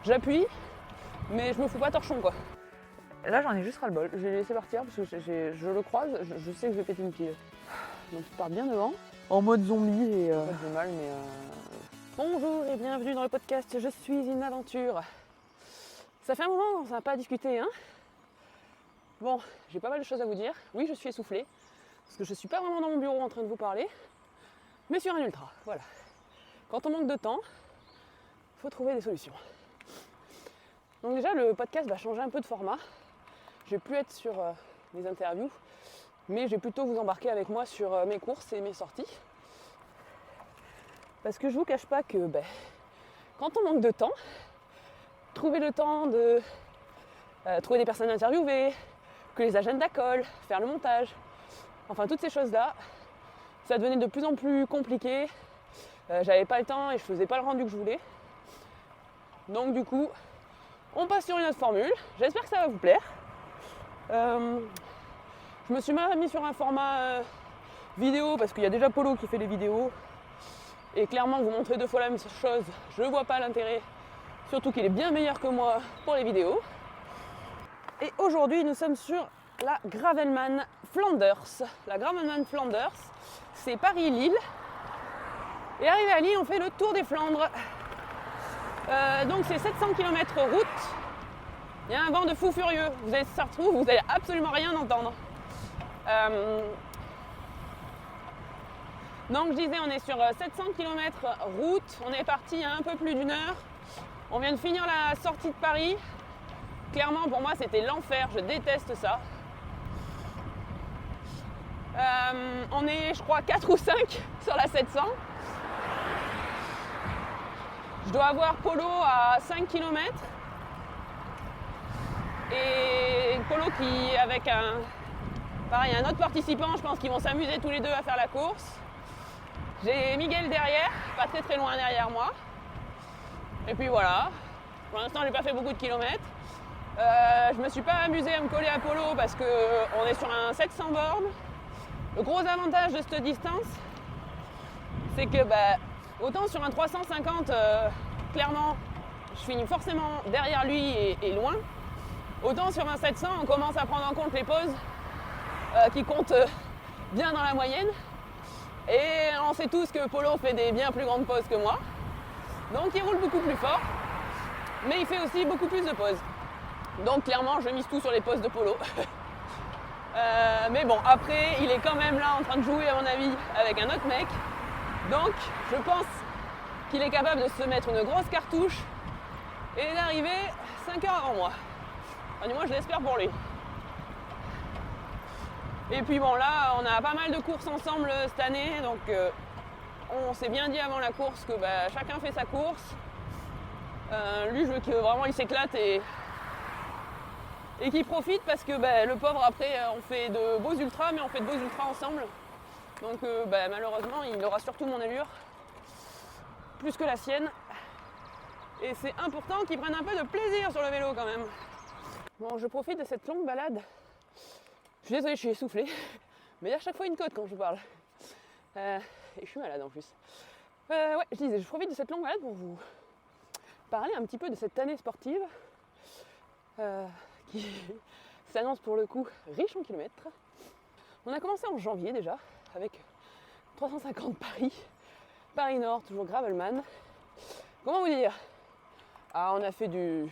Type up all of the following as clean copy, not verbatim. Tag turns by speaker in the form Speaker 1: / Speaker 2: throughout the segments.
Speaker 1: j'appuie, mais je me fous pas torchon quoi. Là j'en ai juste ras le bol, j'ai laissé partir parce que je le croise, je sais que je vais péter une pile. Donc il part bien devant, en mode zombie et pas de mal mais Bonjour et bienvenue dans le podcast Je suis une aventure. Ça fait un moment, on n'a pas discuté hein. Bon, j'ai pas mal de choses à vous dire. Oui, je suis essoufflée, parce que je suis pas vraiment dans mon bureau en train de vous parler, mais sur un ultra, voilà. Quand on manque de temps, il faut trouver des solutions. Donc déjà, le podcast va changer un peu de format. Je vais plus être sur les interviews, mais je vais plutôt vous embarquer avec moi sur mes courses et mes sorties. Parce que je vous cache pas que quand on manque de temps, trouver le temps de trouver des personnes à interviewer, que les agendas collent, faire le montage, enfin toutes ces choses-là, ça devenait de plus en plus compliqué. J'avais pas le temps et je faisais pas le rendu que je voulais. Donc du coup, on passe sur une autre formule. J'espère que ça va vous plaire. Je me suis même mis sur un format vidéo parce qu'il y a déjà Polo qui fait les vidéos. Et clairement, vous montrer 2 fois la même chose, je ne vois pas l'intérêt. Surtout qu'il est bien meilleur que moi pour les vidéos. Et aujourd'hui, nous sommes sur la Gravelman Flanders. La Gravelman Flanders, c'est Paris-Lille. Et arrivé à Lille, on fait le tour des Flandres. Donc c'est 700 km route. Il y a un vent de fou furieux. Vous allez ça retrouve, vous n'allez absolument rien entendre. Donc je disais, on est sur 700 km route. On est parti il y a un peu plus d'1 heure. On vient de finir la sortie de Paris. Clairement, pour moi, c'était l'enfer. Je déteste ça. On est, je crois, 4 ou 5 sur la 700. Je dois avoir Polo à 5 km. Et Polo qui, avec un autre participant, je pense qu'ils vont s'amuser tous les deux à faire la course. J'ai Miguel derrière, pas très loin derrière moi. Et puis voilà. Pour l'instant, j'ai pas fait beaucoup de kilomètres. Je me suis pas amusé à me coller à Polo parce qu'on est sur un 700 bornes. Le gros avantage de cette distance, c'est que autant sur un 350, clairement, je finis forcément derrière lui et loin. Autant sur un 700, on commence à prendre en compte les pauses qui comptent bien dans la moyenne. Et on sait tous que Polo fait des bien plus grandes pauses que moi. Donc il roule beaucoup plus fort, mais il fait aussi beaucoup plus de pauses. Donc clairement, je mise tout sur les pauses de Polo. Mais bon, après, il est quand même là en train de jouer, à mon avis, avec un autre mec. Donc, je pense qu'il est capable de se mettre une grosse cartouche et d'arriver 5 heures avant moi. Enfin, du moins, je l'espère pour lui. Et puis bon, là, on a pas mal de courses ensemble cette année. Donc, on s'est bien dit avant la course que chacun fait sa course. Lui, je veux que vraiment il s'éclate et qu'il profite parce que le pauvre après on fait de beaux ultras mais on fait de beaux ultras ensemble donc malheureusement il aura surtout mon allure plus que la sienne et c'est important qu'il prenne un peu de plaisir sur le vélo quand même. Bon, je profite de cette longue balade. Je suis désolée, je suis essoufflée mais il y a à chaque fois une côte quand je vous parle et je suis malade en plus. Ouais, je disais, je profite de cette longue balade pour vous parler un petit peu de cette année sportive qui s'annonce pour le coup riche en kilomètres. On a commencé en janvier déjà avec 350 Paris Nord, toujours Gravelman. Comment vous dire? On a fait du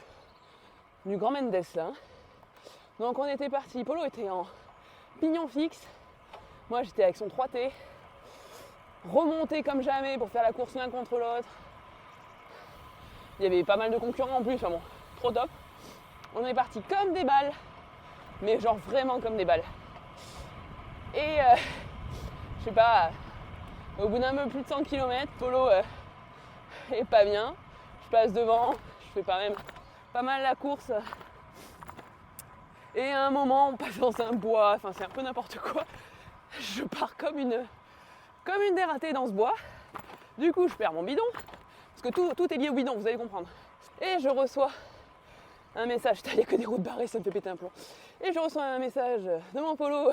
Speaker 1: Grand Mendes là. Donc on était parti, Polo était en pignon fixe. Moi j'étais avec son 3T. Remonté comme jamais pour faire la course l'un contre l'autre. Il y avait pas mal de concurrents en plus, enfin bon, trop top. On est parti comme des balles, mais genre vraiment comme des balles. Et je sais pas, au bout d'un peu plus de 100 km, Polo est pas bien. Je passe devant, je fais pas mal la course. Et à un moment, on passe dans un bois, enfin c'est un peu n'importe quoi. Je pars comme une dératée dans ce bois. Du coup, je perds mon bidon, parce que tout est lié au bidon, vous allez comprendre. Et je reçois un message, il n'y a que des routes barrées, ça me fait péter un plomb. Et je reçois un message de mon Polo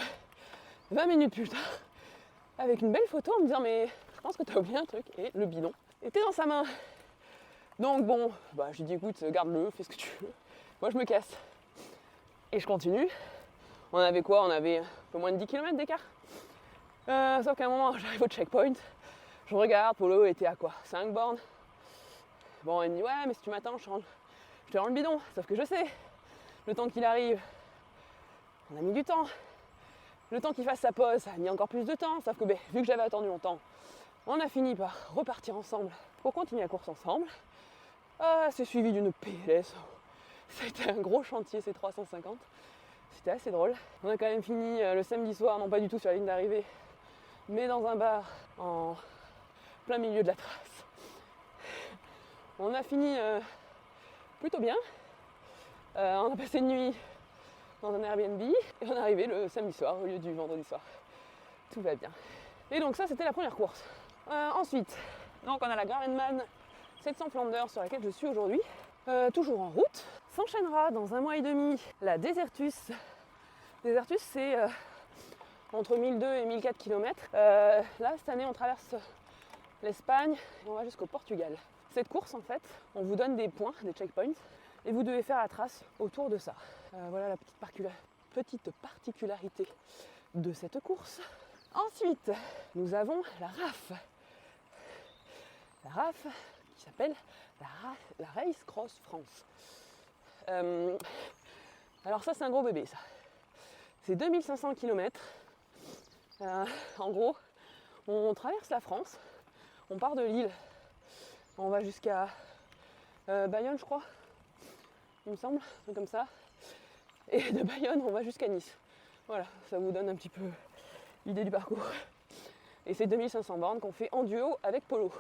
Speaker 1: 20 minutes plus tard, avec une belle photo en me disant mais je pense que tu as oublié un truc. Et le bidon était dans sa main. Donc bon, je lui dis écoute, garde-le, fais ce que tu veux. Moi je me casse. Et je continue. On avait quoi? On avait un peu moins de 10 km d'écart. Sauf qu'à un moment, j'arrive au checkpoint. Je regarde, Polo était à quoi? 5 bornes. Bon, il me dit ouais, mais si tu m'attends, je te rends le bidon. Sauf que je sais, le temps qu'il arrive, on a mis du temps. Le temps qu'il fasse sa pause, ça a mis encore plus de temps. Sauf que vu que j'avais attendu longtemps, on a fini par repartir ensemble pour continuer la course ensemble. C'est suivi d'une PLS. C'était un gros chantier, ces 350. C'était assez drôle. On a quand même fini le samedi soir, non pas du tout sur la ligne d'arrivée, mais dans un bar en plein milieu de la trace. On a fini plutôt bien. On a passé une nuit dans un Airbnb et on est arrivé le samedi soir au lieu du vendredi soir. Tout va bien. Et donc ça, c'était la première course. Ensuite, donc on a la Gravelman 700 Flanders sur laquelle je suis aujourd'hui. Toujours en route. S'enchaînera dans 1 mois et demi la Desertus. Desertus, c'est entre 1002 et 1004 km. Là, cette année, on traverse l'Espagne et on va jusqu'au Portugal. Cette course, en fait, on vous donne des points, des checkpoints, et vous devez faire la trace autour de ça. Voilà la petite particularité de cette course. Ensuite, nous avons la RAF. La RAF qui s'appelle la Race Cross France. Alors ça, c'est un gros bébé, ça. C'est 2500 km. En gros, on traverse la France. On part de Lille. On va jusqu'à Bayonne, je crois. Il me semble, comme ça. Et de Bayonne, on va jusqu'à Nice. Voilà, ça vous donne un petit peu l'idée du parcours. Et c'est 2500 bornes qu'on fait en duo avec Polo.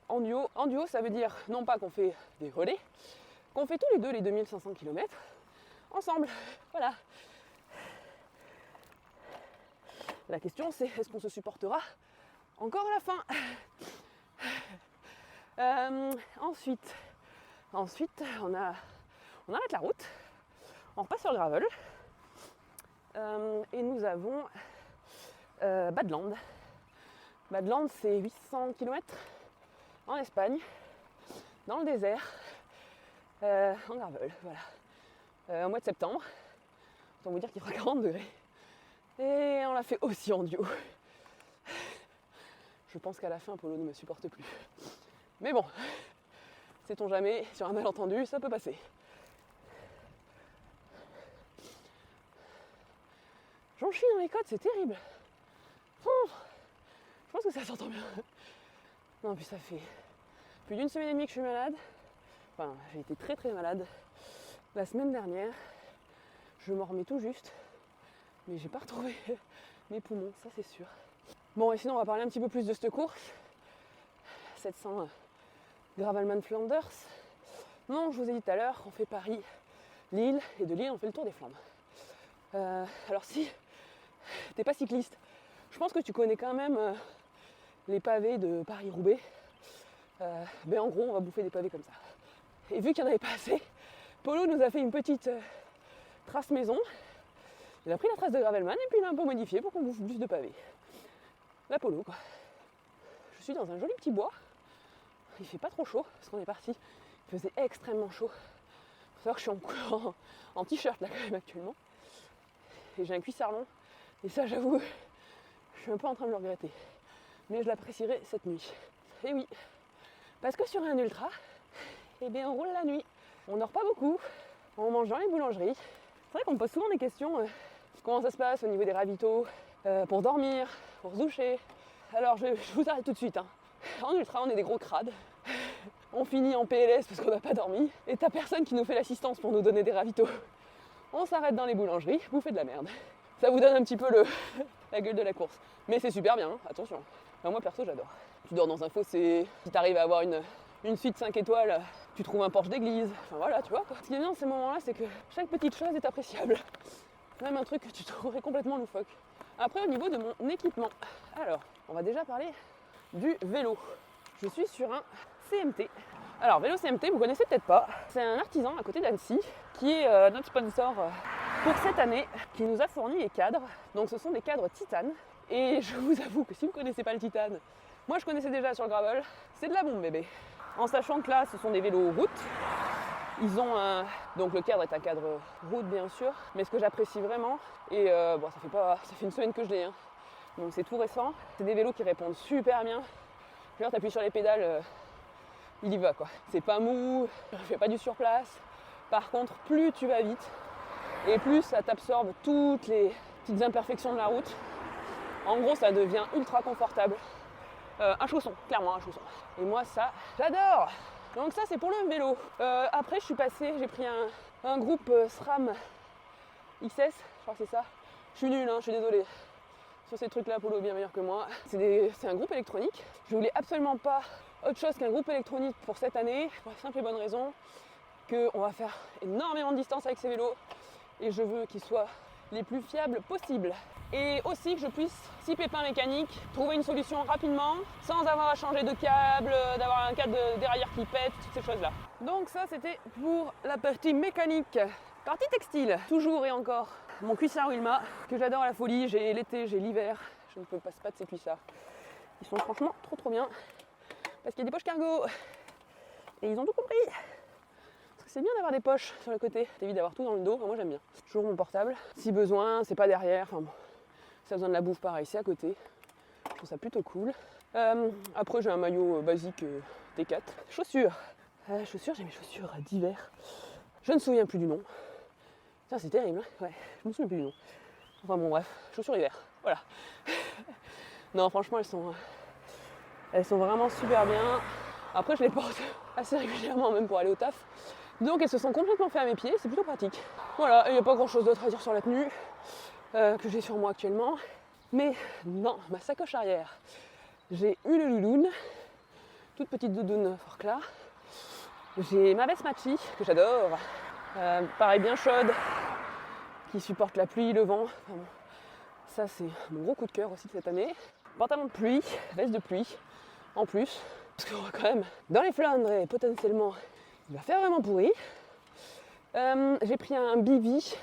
Speaker 1: En duo, ça veut dire non pas qu'on fait des relais, qu'on fait tous les deux les 2500 km ensemble. Voilà. La question, c'est est-ce qu'on se supportera encore à la fin? Ensuite, on arrête la route, on repasse sur le gravel et nous avons Badland. Badland, c'est 800 km en Espagne, dans le désert, en gravel, voilà. Au mois de septembre, autant vous dire qu'il fera 40 degrés. Et on l'a fait aussi en duo. Je pense qu'à la fin, Polo ne me supporte plus. Mais bon, sait-on jamais, sur un malentendu, ça peut passer. J'en chie dans les côtes, c'est terrible. Je pense que ça s'entend bien. Non, puis ça fait plus d'1 semaine et demie que je suis malade. Enfin, j'ai été très très malade. La semaine dernière, je m'en remets tout juste. Mais j'ai pas retrouvé mes poumons, ça c'est sûr. Bon, et sinon, on va parler un petit peu plus de cette course. 700 Gravelman Flanders. Non, je vous ai dit tout à l'heure, on fait Paris, Lille, et de Lille, on fait le tour des Flandres. Alors si t'es pas cycliste, je pense que tu connais quand même les pavés de Paris-Roubaix. Mais en gros, on va bouffer des pavés comme ça. Et vu qu'il n'y en avait pas assez, Polo nous a fait une petite trace maison. Il a pris la trace de Gravelman et puis il l'a un peu modifié pour qu'on bouffe plus de pavés. La Polo, quoi. Je suis dans un joli petit bois. Il fait pas trop chaud parce qu'on est parti. Il faisait extrêmement chaud. Faut savoir que je suis en t-shirt là quand même actuellement. Et j'ai un cuissard long. Et ça, j'avoue, je suis un peu en train de le regretter. Mais je l'apprécierai cette nuit. Et oui, parce que sur un ultra, eh bien on roule la nuit. On dort pas beaucoup. On mange dans les boulangeries. C'est vrai qu'on me pose souvent des questions. Comment ça se passe au niveau des ravitaux, pour dormir, pour se doucher. Alors je vous arrête tout de suite. En ultra, on est des gros crades. On finit en PLS parce qu'on n'a pas dormi. Et t'as personne qui nous fait l'assistance pour nous donner des ravitaux. On s'arrête dans les boulangeries, bouffer de la merde. Ça vous donne un petit peu la gueule de la course. Mais c'est super bien, attention. Enfin, moi perso, j'adore. Tu dors dans un fossé, si t'arrives à avoir une suite 5 étoiles, tu trouves un Porsche d'église. Enfin voilà, tu vois quoi. Ce qui est bien dans ces moments-là, c'est que chaque petite chose est appréciable. Même un truc que tu trouverais complètement loufoque. Après, au niveau de mon équipement. Alors, on va déjà parler du vélo. Je suis sur un CMT. Alors, vélo CMT, vous connaissez peut-être pas. C'est un artisan à côté d'Annecy qui est notre sponsor pour cette année, qui nous a fourni les cadres. Donc, ce sont des cadres titane. Et je vous avoue que si vous ne connaissez pas le titane, moi je connaissais déjà sur le gravel, c'est de la bombe bébé. En sachant que là, ce sont des vélos route. Ils ont donc le cadre est un cadre route bien sûr, mais ce que j'apprécie vraiment, et ça fait une semaine que je l'ai, hein, donc c'est tout récent, c'est des vélos qui répondent super bien. Tu appuies sur les pédales, il y va quoi. C'est pas mou, il fait pas du surplace. Par contre, plus tu vas vite, et plus ça t'absorbe toutes les petites imperfections de la route. En gros, ça devient ultra confortable. Un chausson, clairement un chausson. Et moi ça, j'adore. Donc ça c'est pour le vélo. Après j'ai pris un groupe SRAM XS, je crois que c'est ça. Je suis nulle, je suis désolée. Sur ces trucs là, Polo est bien meilleur que moi. C'est un groupe électronique. Je voulais absolument pas autre chose qu'un groupe électronique pour cette année, pour la simple et bonne raison qu'on va faire énormément de distance avec ces vélos et je veux qu'ils soient les plus fiables possibles. Et aussi que je puisse, si pépin mécanique, trouver une solution rapidement, sans avoir à changer de câble, d'avoir un câble derrière qui pète, toutes ces choses-là. Donc ça, c'était pour la partie mécanique. Partie textile, toujours et encore, mon cuissard Wilma, que j'adore à la folie. J'ai l'été, j'ai l'hiver, je ne peux pas se passer de ces cuissards. Ils sont franchement trop bien, parce qu'il y a des poches cargo. Et ils ont tout compris. C'est bien d'avoir des poches sur le côté, t'évites d'avoir tout dans le dos, moi j'aime bien. Toujours mon portable, si besoin, c'est pas derrière, enfin bon, si t'as besoin de la bouffe pareil, c'est à côté. Je trouve ça plutôt cool. Après j'ai un maillot basique T4. Chaussures, j'ai mes chaussures d'hiver. Je ne me souviens plus du nom. Ça c'est terrible, hein, ouais, je me souviens plus du nom. Enfin bon bref, chaussures hiver, voilà. Non franchement elles sont vraiment super bien. Après je les porte assez régulièrement même pour aller au taf. Donc elles se sont complètement fait à mes pieds, c'est plutôt pratique. Voilà, il n'y a pas grand chose d'autre à dire sur la tenue que j'ai sur moi actuellement. Mais dans ma sacoche arrière, j'ai une louloune, toute petite doudoune Forclaz. J'ai ma veste Machi, que j'adore, pareil bien chaude, qui supporte la pluie, le vent. Enfin bon, ça c'est mon gros coup de cœur aussi de cette année. Pantalon de pluie, veste de pluie, en plus, parce qu'on va quand même dans les Flandres et potentiellement il va faire vraiment pourri. J'ai pris un bivy.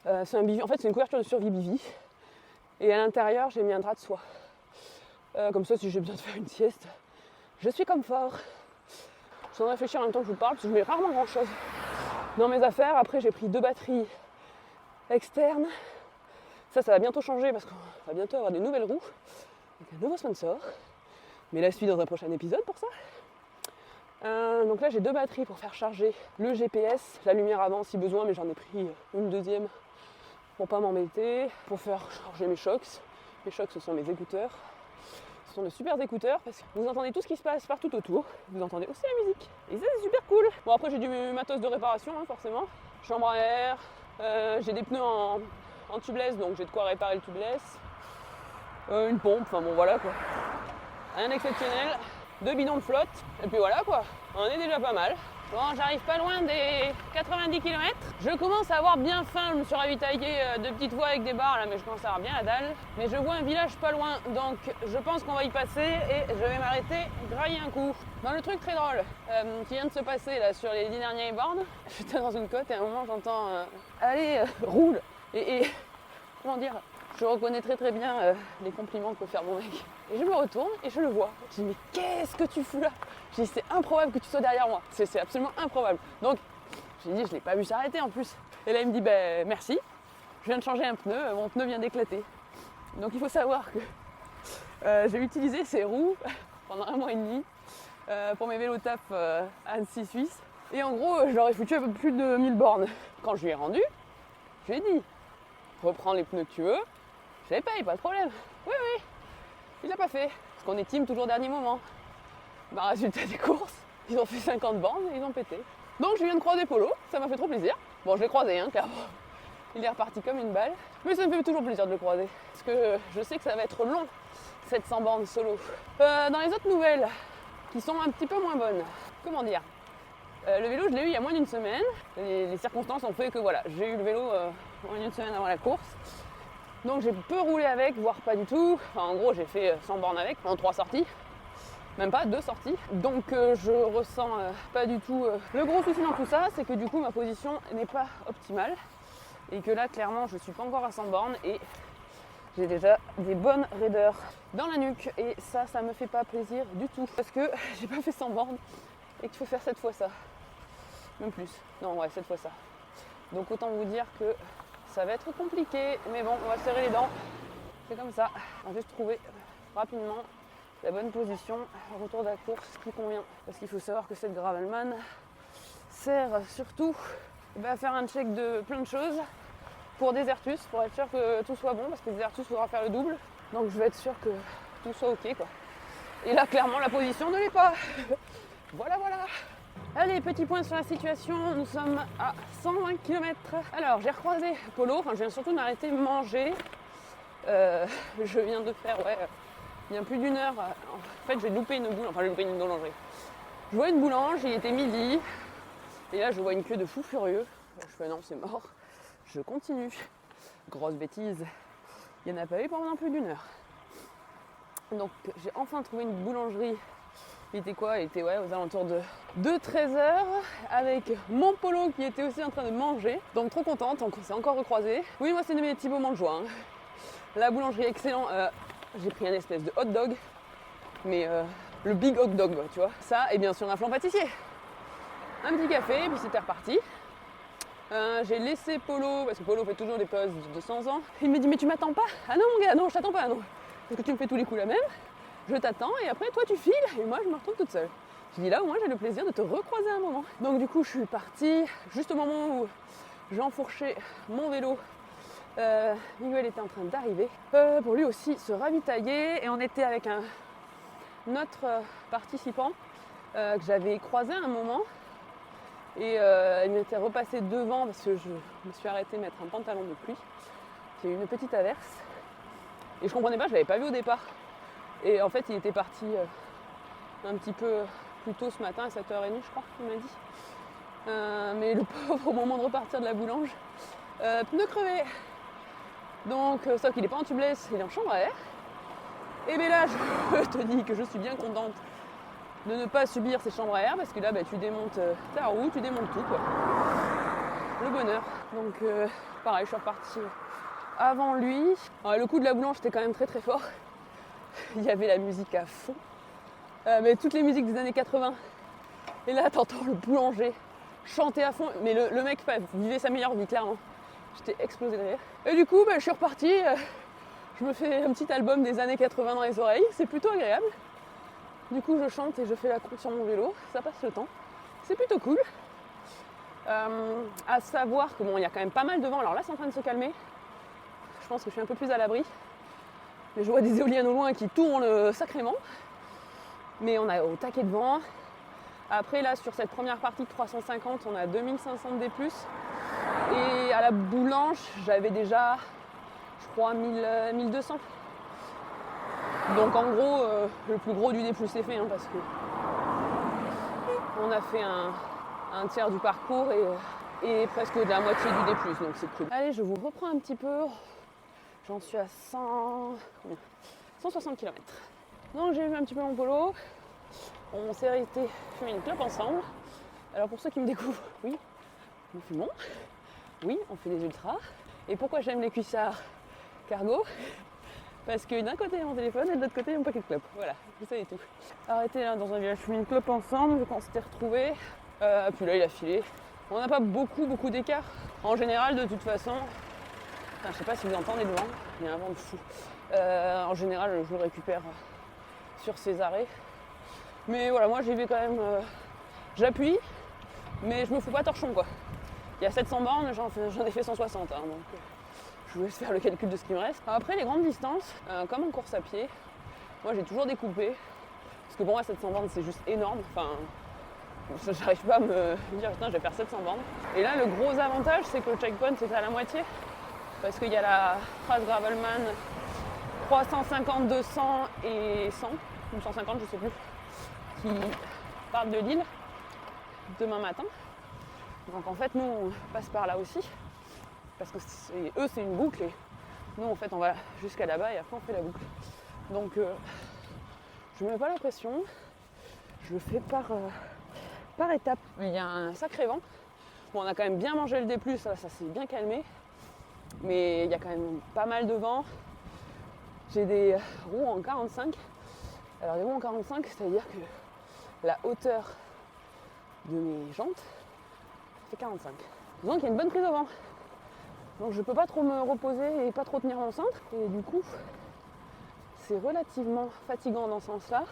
Speaker 1: C'est un bivy. En fait, c'est une couverture de survie bivy. Et à l'intérieur, j'ai mis un drap de soie. Comme ça, si j'ai besoin de faire une sieste, je suis confort. Je suis en train de réfléchir en même temps que je vous parle, parce que je mets rarement grand chose dans mes affaires. Après, j'ai pris 2 batteries externes. Ça va bientôt changer parce qu'on va bientôt avoir des nouvelles roues. Donc, un nouveau sponsor. Mais la suite dans un prochain épisode pour ça. Donc là j'ai 2 batteries pour faire charger le GPS, la lumière avant si besoin, mais j'en ai pris une deuxième pour pas m'embêter, pour faire charger mes Shokz. Les Shokz ce sont mes écouteurs. Ce sont de super écouteurs parce que vous entendez tout ce qui se passe partout autour, vous entendez aussi la musique. Et ça c'est super cool. Bon après j'ai du matos de réparation forcément. Chambre à air, j'ai des pneus en tubeless donc j'ai de quoi réparer le tubeless. Une pompe, enfin bon voilà quoi. Rien d'exceptionnel. 2 bidons de flotte, et puis voilà quoi, on est déjà pas mal. Bon, j'arrive pas loin des 90 km. Je commence à avoir bien faim, je me suis ravitaillé de petites voies avec des bars là, mais je commence à avoir bien la dalle. Mais je vois un village pas loin, donc je pense qu'on va y passer et je vais m'arrêter, grailler un coup. Dans le truc très drôle qui vient de se passer là sur les 10 dernières bornes, j'étais dans une côte et à un moment j'entends allez, roule. Et comment dire, je reconnais très bien les compliments que peut faire mon mec. Et je me retourne et je le vois. Je dis mais qu'est-ce que tu fous là? Je dis c'est improbable que tu sois derrière moi. C'est absolument improbable. Donc j'ai dit je l'ai pas vu s'arrêter en plus. Et là il me dit ben merci. Je viens de changer un pneu, mon pneu vient d'éclater. Donc il faut savoir que j'ai utilisé ces roues pendant 1 mois et demi pour mes vélos taf Annecy Suisse. Et en gros je leur ai foutu un peu plus de 1000 bornes. Quand je lui ai rendu, je lui ai dit reprends les pneus que tu veux, je les paye, pas de problème. Oui. Il l'a pas fait, parce qu'on est team toujours dernier moment. Bah résultat des courses, ils ont fait 50 bornes et ils ont pété. Donc je viens de croiser Polo, ça m'a fait trop plaisir. Bon je l'ai croisé clairement. Il est reparti comme une balle. Mais ça me fait toujours plaisir de le croiser. Parce que je sais que ça va être long, 700 bornes solo. Dans les autres nouvelles, qui sont un petit peu moins bonnes, comment dire, le vélo je l'ai eu il y a moins d'une semaine. Les circonstances ont fait que voilà, j'ai eu le vélo moins d'une semaine avant la course. Donc j'ai peu roulé avec, voire pas du tout. Enfin, en gros j'ai fait 100 bornes avec en 3 sorties. Même pas 2 sorties. Donc je ressens pas du tout. Le gros souci dans tout ça, c'est que du coup ma position n'est pas optimale. Et que là clairement je suis pas encore à 100 bornes et j'ai déjà des bonnes raideurs dans la nuque et ça me fait pas plaisir du tout parce que j'ai pas fait 100 bornes et qu'il faut faire 7 fois ça. Même plus. Non, ouais, 7 fois ça. Donc autant vous dire que ça va être compliqué, mais bon, on va serrer les dents. C'est comme ça. On va juste trouver rapidement la bonne position au retour de la course qui convient. Parce qu'il faut savoir que cette Gravelman sert surtout à faire un check de plein de choses pour Desertus, pour être sûr que tout soit bon, parce que Desertus faudra faire le double. Donc je vais être sûr que tout soit ok quoi. Et là clairement la position ne l'est pas. Voilà. Allez, petit point sur la situation, nous sommes à 120 km. Alors j'ai recroisé Polo, je viens surtout d'arrêter manger. Je viens de faire, bien plus d'une heure. En fait j'ai loupé une boulangerie. Je vois une boulange, il était midi. Et là je vois une queue de fou furieux. Je fais non, c'est mort. Je continue. Grosse bêtise. Il n'y en a pas eu pendant plus d'une heure. Donc j'ai enfin trouvé une boulangerie. Il était quoi? Il était aux alentours de 13h avec mon Polo qui était aussi en train de manger. Donc trop contente, on s'est encore recroisés. Oui, moi c'est de mes petits moments de joie. La boulangerie excellent. J'ai pris un espèce de hot dog. Mais le big hot dog, tu vois. Ça et bien sûr un flan pâtissier. Un petit café et puis c'était reparti. J'ai laissé Polo, parce que Polo fait toujours des pauses de 100 ans. Il me dit mais tu m'attends pas? Ah non mon gars, non je t'attends pas, non. Parce que tu me fais tous les coups la même. Je t'attends et après toi tu files et moi je me retrouve toute seule. Je dis là au moins j'ai le plaisir de te recroiser un moment. Donc du coup je suis partie juste au moment où j'enfourchais mon vélo. Miguel était en train d'arriver pour lui aussi se ravitailler et on était avec un autre participant que j'avais croisé à un moment. Et il m'était repassé devant parce que je me suis arrêtée mettre un pantalon de pluie. Il y a eu une petite averse. Et je comprenais pas, je l'avais pas vu au départ. Et en fait, il était parti un petit peu plus tôt ce matin, à 7h30, je crois, il m'a dit. Mais le pauvre, au moment de repartir de la boulange, pneu crevé. Donc, sauf qu'il n'est pas en tubeless, il est en chambre à air. Et bien là, je te dis que je suis bien contente de ne pas subir ces chambres à air parce que là tu démontes ta roue, tu démontes tout quoi. Le bonheur. Donc pareil, je suis repartie avant lui. Alors, le coup de la boulange était quand même très très fort. Il y avait la musique à fond. Mais toutes les musiques des années 80. Et là t'entends le boulanger chanter à fond. Mais le mec vivait sa meilleure vie clairement. J'étais explosée de rire. Et du coup je suis repartie. Je me fais un petit album des années 80 dans les oreilles. C'est plutôt agréable. Du coup, je chante et je fais la course sur mon vélo, ça passe le temps. C'est plutôt cool. À savoir que il y a quand même pas mal de vent. Alors là, c'est en train de se calmer. Je pense que je suis un peu plus à l'abri. Mais je vois des éoliennes au loin qui tournent sacrément. Mais on a au taquet de vent. Après, là, sur cette première partie de 350, on a 2500 de D+. Et à la boulange, j'avais déjà, je crois, 1200. Donc en gros, le plus gros du D+ est fait parce que on a fait un tiers du parcours et presque de la moitié du D+, donc c'est cool. Allez, je vous reprends un petit peu. J'en suis à 160 km. Donc j'ai vu un petit peu mon Polo. On s'est arrêté fumer une clope ensemble. Alors pour ceux qui me découvrent, oui, nous fumons. Oui, on fait des ultras. Et pourquoi j'aime les cuissards cargo? Parce que d'un côté il y a mon téléphone et de l'autre côté il y a mon paquet de clopes. Voilà, vous savez tout. Arrêté là dans un village, fumer une clope ensemble, quand on s'était retrouvés. Puis là il a filé. On n'a pas beaucoup d'écart. En général, de toute façon, je sais pas si vous entendez le vent, il y a un vent de fou. En général, je le récupère sur ses arrêts. Mais voilà, moi j'y vais quand même. J'appuie, mais je me fous pas torchon quoi. Il y a 700 bornes, j'en ai fait 160. Donc je vous laisse faire le calcul de ce qui me reste. Après les grandes distances, comme en course à pied, moi j'ai toujours découpé. Parce que pour moi 700 bornes c'est juste énorme. Enfin, j'arrive pas à me dire putain je vais faire 700 bornes. Et là le gros avantage c'est que le checkpoint c'est à la moitié. Parce qu'il y a la Phrase Gravelman 350, 200 et 100, ou 150 je sais plus, qui partent de Lille demain matin. Donc en fait nous on passe par là aussi. Parce que eux c'est une boucle et nous en fait on va jusqu'à là-bas et après on fait la boucle. Donc je ne mets pas la pression, je le fais par étapes. Il y a un sacré vent. Bon, on a quand même bien mangé le D+, ça s'est bien calmé. Mais il y a quand même pas mal de vent. J'ai des roues en 45. Alors les roues en 45, c'est-à-dire que la hauteur de mes jantes fait 45. Disons qu'il y a une bonne prise au vent. Donc je peux pas trop me reposer et pas trop tenir mon centre. Et du coup, c'est relativement fatigant dans ce sens-là,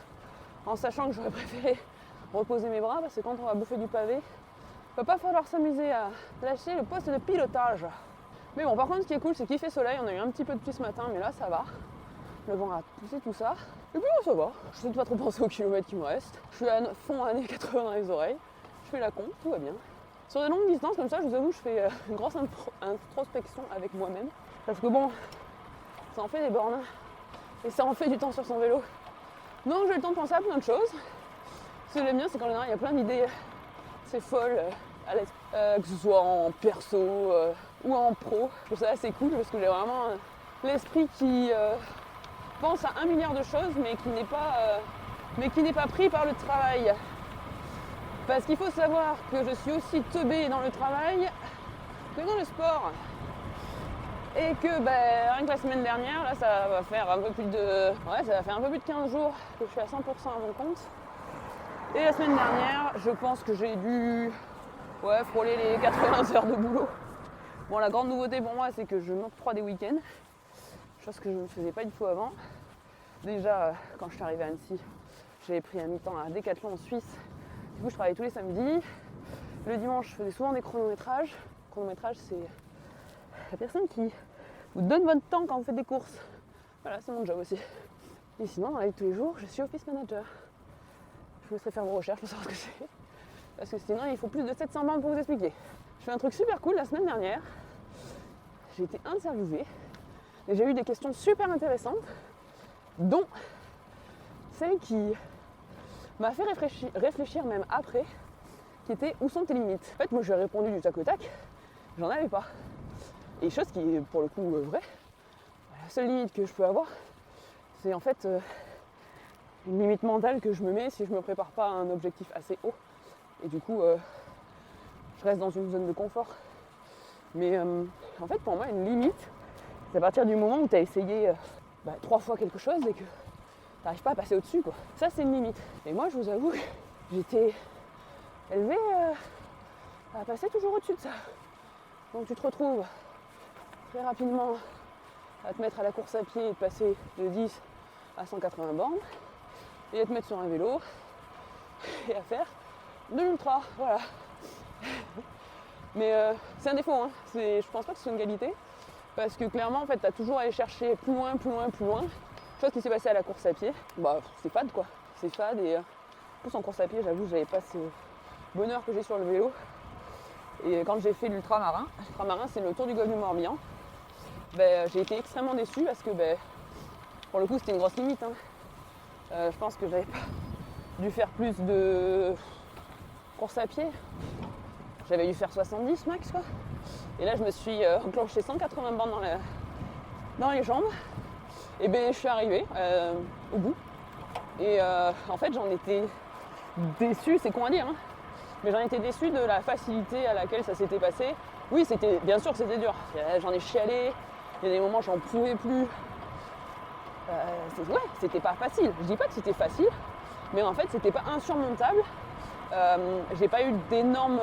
Speaker 1: en sachant que j'aurais préféré reposer mes bras parce que quand on va bouffer du pavé, il va pas falloir s'amuser à lâcher le poste de pilotage. Mais bon, par contre, ce qui est cool, c'est qu'il fait soleil. On a eu un petit peu de pluie ce matin, mais là, ça va. Le vent a poussé tout ça. Et puis, ça va. Je sais pas trop penser aux kilomètres qui me restent. Je suis à fond années 80 dans les oreilles. Je fais la con, tout va bien. Sur des longues distances comme ça, je vous avoue, je fais une grosse introspection avec moi-même. Parce que bon, ça en fait des bornes. Et ça en fait du temps sur son vélo. Donc j'ai le temps de penser à plein de choses. Ce que j'aime bien, c'est qu'en général, il y a plein d'idées assez folles, que ce soit en perso ou en pro. Je trouve ça assez cool parce que j'ai vraiment l'esprit qui pense à 1 milliard de choses, mais qui n'est pas pris par le travail. Parce qu'il faut savoir que je suis aussi teubée dans le travail que dans le sport. Et que rien que la semaine dernière, là ça va faire un peu plus de 15 jours que je suis à 100% à mon compte. Et la semaine dernière, je pense que j'ai dû frôler les 80 heures de boulot. Bon, la grande nouveauté pour moi, c'est que je m'octroie des week-ends, chose que je ne faisais pas du tout avant. Déjà, quand je suis arrivée à Annecy, j'avais pris un mi-temps à Decathlon en Suisse. Du coup, je travaillais tous les samedis. Le dimanche, je faisais souvent des chronométrages. Le chronométrage, c'est la personne qui vous donne votre temps quand vous faites des courses. Voilà, c'est mon job aussi. Et sinon, dans la vie de tous les jours, je suis office manager. Je vous laisserai faire vos recherches pour savoir ce que c'est. Parce que sinon, il faut plus de 700 bandes pour vous expliquer. Je fais un truc super cool la semaine dernière. J'ai été interviewée et j'ai eu des questions super intéressantes, dont celle qui m'a fait réfléchir même après, qui était où sont tes limites. En fait, moi, je lui ai répondu du tac au tac, j'en avais pas. Et chose qui est pour le coup vraie. La seule limite que je peux avoir, c'est en fait une limite mentale que je me mets si je me prépare pas à un objectif assez haut. Et du coup, je reste dans une zone de confort. Mais en fait, pour moi, une limite, c'est à partir du moment où tu as essayé 3 fois quelque chose et que tu n'arrives pas à passer au-dessus, quoi. Ça, c'est une limite. Et moi, je vous avoue que j'étais élevée à passer toujours au-dessus de ça. Donc tu te retrouves très rapidement à te mettre à la course à pied et de passer de 10 à 180 bornes et à te mettre sur un vélo et à faire de l'ultra, voilà. Mais c'est un défaut, hein. Je pense pas que ce soit une qualité parce que clairement en fait tu as toujours à aller chercher plus loin. Chose qui s'est passée à la course à pied, c'est fade quoi, c'est fade et en plus en course à pied j'avoue j'avais pas ce bonheur que j'ai sur le vélo. Et quand j'ai fait l'ultramarin c'est le tour du golfe du Morbihan, j'ai été extrêmement déçue parce que pour le coup c'était une grosse limite, hein. Je pense que j'avais pas dû faire plus de course à pied, j'avais dû faire 70 max quoi. Et là je me suis enclenché 180 bandes dans les jambes et je suis arrivée au bout et en fait j'en étais déçue, c'est con à dire, hein. Mais j'en étais déçue de la facilité à laquelle ça s'était passé. Oui, bien sûr que c'était dur. J'en ai chialé, il y a des moments où j'en pouvais plus. C'était pas facile. Je dis pas que c'était facile, mais en fait c'était pas insurmontable. J'ai pas eu d'énormes.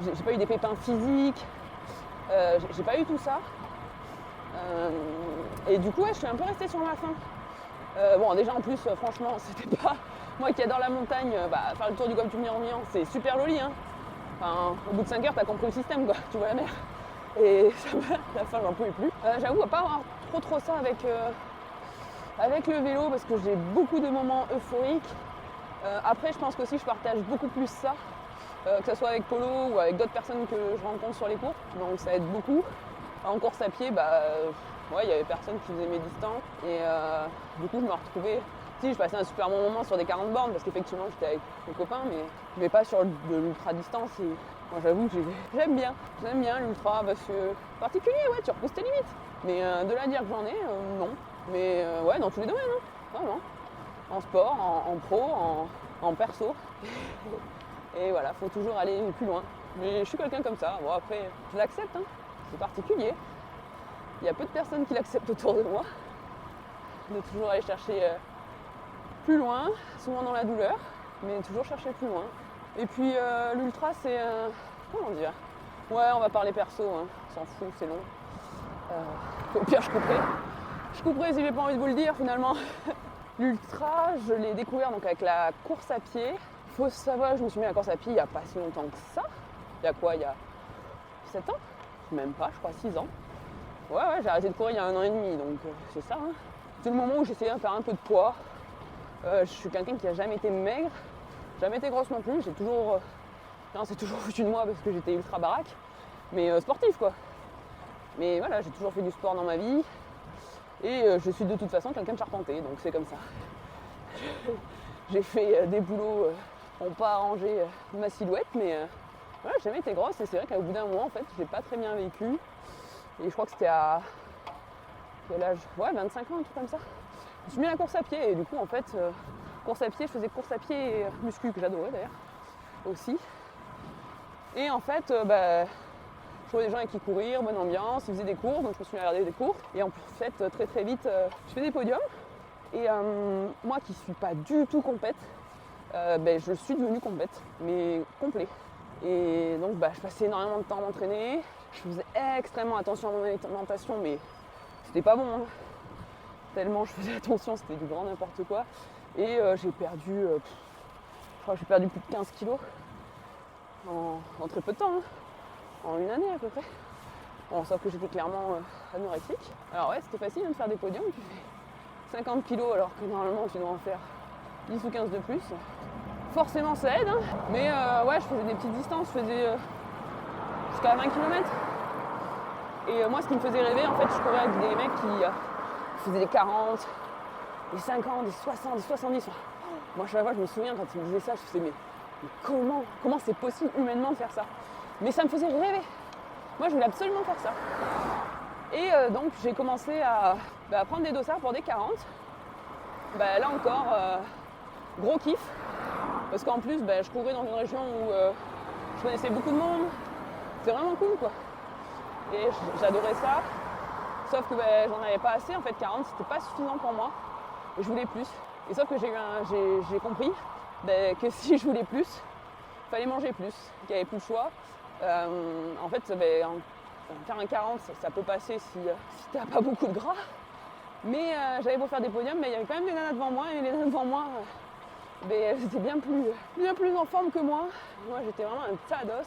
Speaker 1: J'ai pas eu des pépins physiques. J'ai pas eu tout ça. Et du coup je suis un peu restée sur ma faim. Déjà en plus franchement c'était pas. Moi qui adore la montagne, faire le tour du golfe du Morbihan, c'est super joli, hein. Enfin, au bout de 5 heures, t'as compris le système, quoi. Tu vois la mer. Et à la fin, j'en pouvais plus. J'avoue, à pas avoir trop ça avec le vélo, parce que j'ai beaucoup de moments euphoriques. Après, je pense qu'aussi, je partage beaucoup plus ça, que ce soit avec Polo ou avec d'autres personnes que je rencontre sur les cours. Donc ça aide beaucoup. En course à pied, il y avait personne qui faisait mes distances. Et du coup, je me retrouvais. Si, je passais un super bon moment sur des 40 bornes parce qu'effectivement j'étais avec mes copains, mais pas sur de l'ultra distance. Et moi j'avoue que j'aime bien l'ultra parce que particulier, tu repousses tes limites. Mais de là à dire que j'en ai, non. Mais dans tous les domaines, hein, vraiment. En sport, en pro, en perso. Et voilà, faut toujours aller plus loin. Mais je suis quelqu'un comme ça. Bon après, je l'accepte, hein. C'est particulier. Il y a peu de personnes qui l'acceptent autour de moi. de toujours aller chercher plus loin, souvent dans la douleur, mais toujours chercher plus loin. Et puis l'ultra, c'est... comment dire? Ouais, on va parler perso, hein. On s'en fout, c'est long. Au pire, je couperai. Je couperai si j'ai pas envie de vous le dire, finalement. L'ultra, je l'ai découvert donc avec la course à pied. Faut savoir, je me suis mis à la course à pied il n'y a pas si longtemps que ça. Il y a quoi? Il y a 7 ans? Même pas, je crois 6 ans. Ouais, j'ai arrêté de courir il y a 1 an et demi, donc c'est ça. Hein. C'est le moment où j'essayais de faire un peu de poids. Je suis quelqu'un qui a jamais été maigre, jamais été grosse non plus. J'ai toujours... non, c'est toujours foutu de moi parce que j'étais ultra baraque. Mais sportif, quoi. Mais voilà, j'ai toujours fait du sport dans ma vie. Et je suis de toute façon quelqu'un de charpenté, donc c'est comme ça. J'ai fait des boulots qui n'ont pas arrangé ma silhouette, mais voilà, j'ai jamais été grosse. Et c'est vrai qu'au bout d'un moment, en fait, je l'ai pas très bien vécu. Et je crois que c'était à quel âge? Ouais, 25 ans, un truc comme ça. Je me suis mis à la course à pied et du coup, en fait, course à pied, je faisais course à pied et muscu, que j'adorais d'ailleurs, aussi. Et en fait, je trouvais des gens avec qui courir, bonne ambiance, ils faisaient des courses, donc je me suis mis à regarder des courses. Et en fait, très vite, je fais des podiums. Et moi qui suis pas du tout compète, je suis devenue compète, mais complet. Et donc je passais énormément de temps à m'entraîner. Je faisais extrêmement attention à mon alimentation, mais c'était pas bon. Hein. Tellement je faisais attention, c'était du grand n'importe quoi. Et j'ai perdu, je crois que j'ai perdu plus de 15 kilos en très peu de temps. Hein. En 1 année à peu près. Bon, sauf que j'étais clairement anorexique. Alors ouais, c'était facile de faire des podiums, tu fais 50 kilos alors que normalement tu dois en faire 10 ou 15 de plus. Forcément ça aide, hein. Mais ouais, je faisais des petites distances, je faisais jusqu'à 20 km. Et moi ce qui me faisait rêver, en fait, je courais avec des mecs qui faisaient des 40, des 50, des 60, des 70. Moi chaque fois je me souviens quand ils me disaient ça, je me disais mais comment c'est possible humainement de faire ça? Mais ça me faisait rêver. Moi, je voulais absolument faire ça. Et donc, j'ai commencé à prendre des dossards pour des 40. Là encore, gros kiff. Parce qu'en plus, je courais dans une région où je connaissais beaucoup de monde. C'était vraiment cool, quoi. Et j'adorais ça. Sauf que j'en avais pas assez. En fait, 40, c'était pas suffisant pour moi. Et je voulais plus. Et sauf que j'ai compris que si je voulais plus, il fallait manger plus. Qu'il n'y avait plus le choix. En fait, faire un 40, ça peut passer si t'as pas beaucoup de gras. Mais j'avais beau faire des podiums, mais il y avait quand même des nanas devant moi. Et les nanas devant moi, c'était bien plus en forme que moi. Moi, j'étais vraiment un tas d'os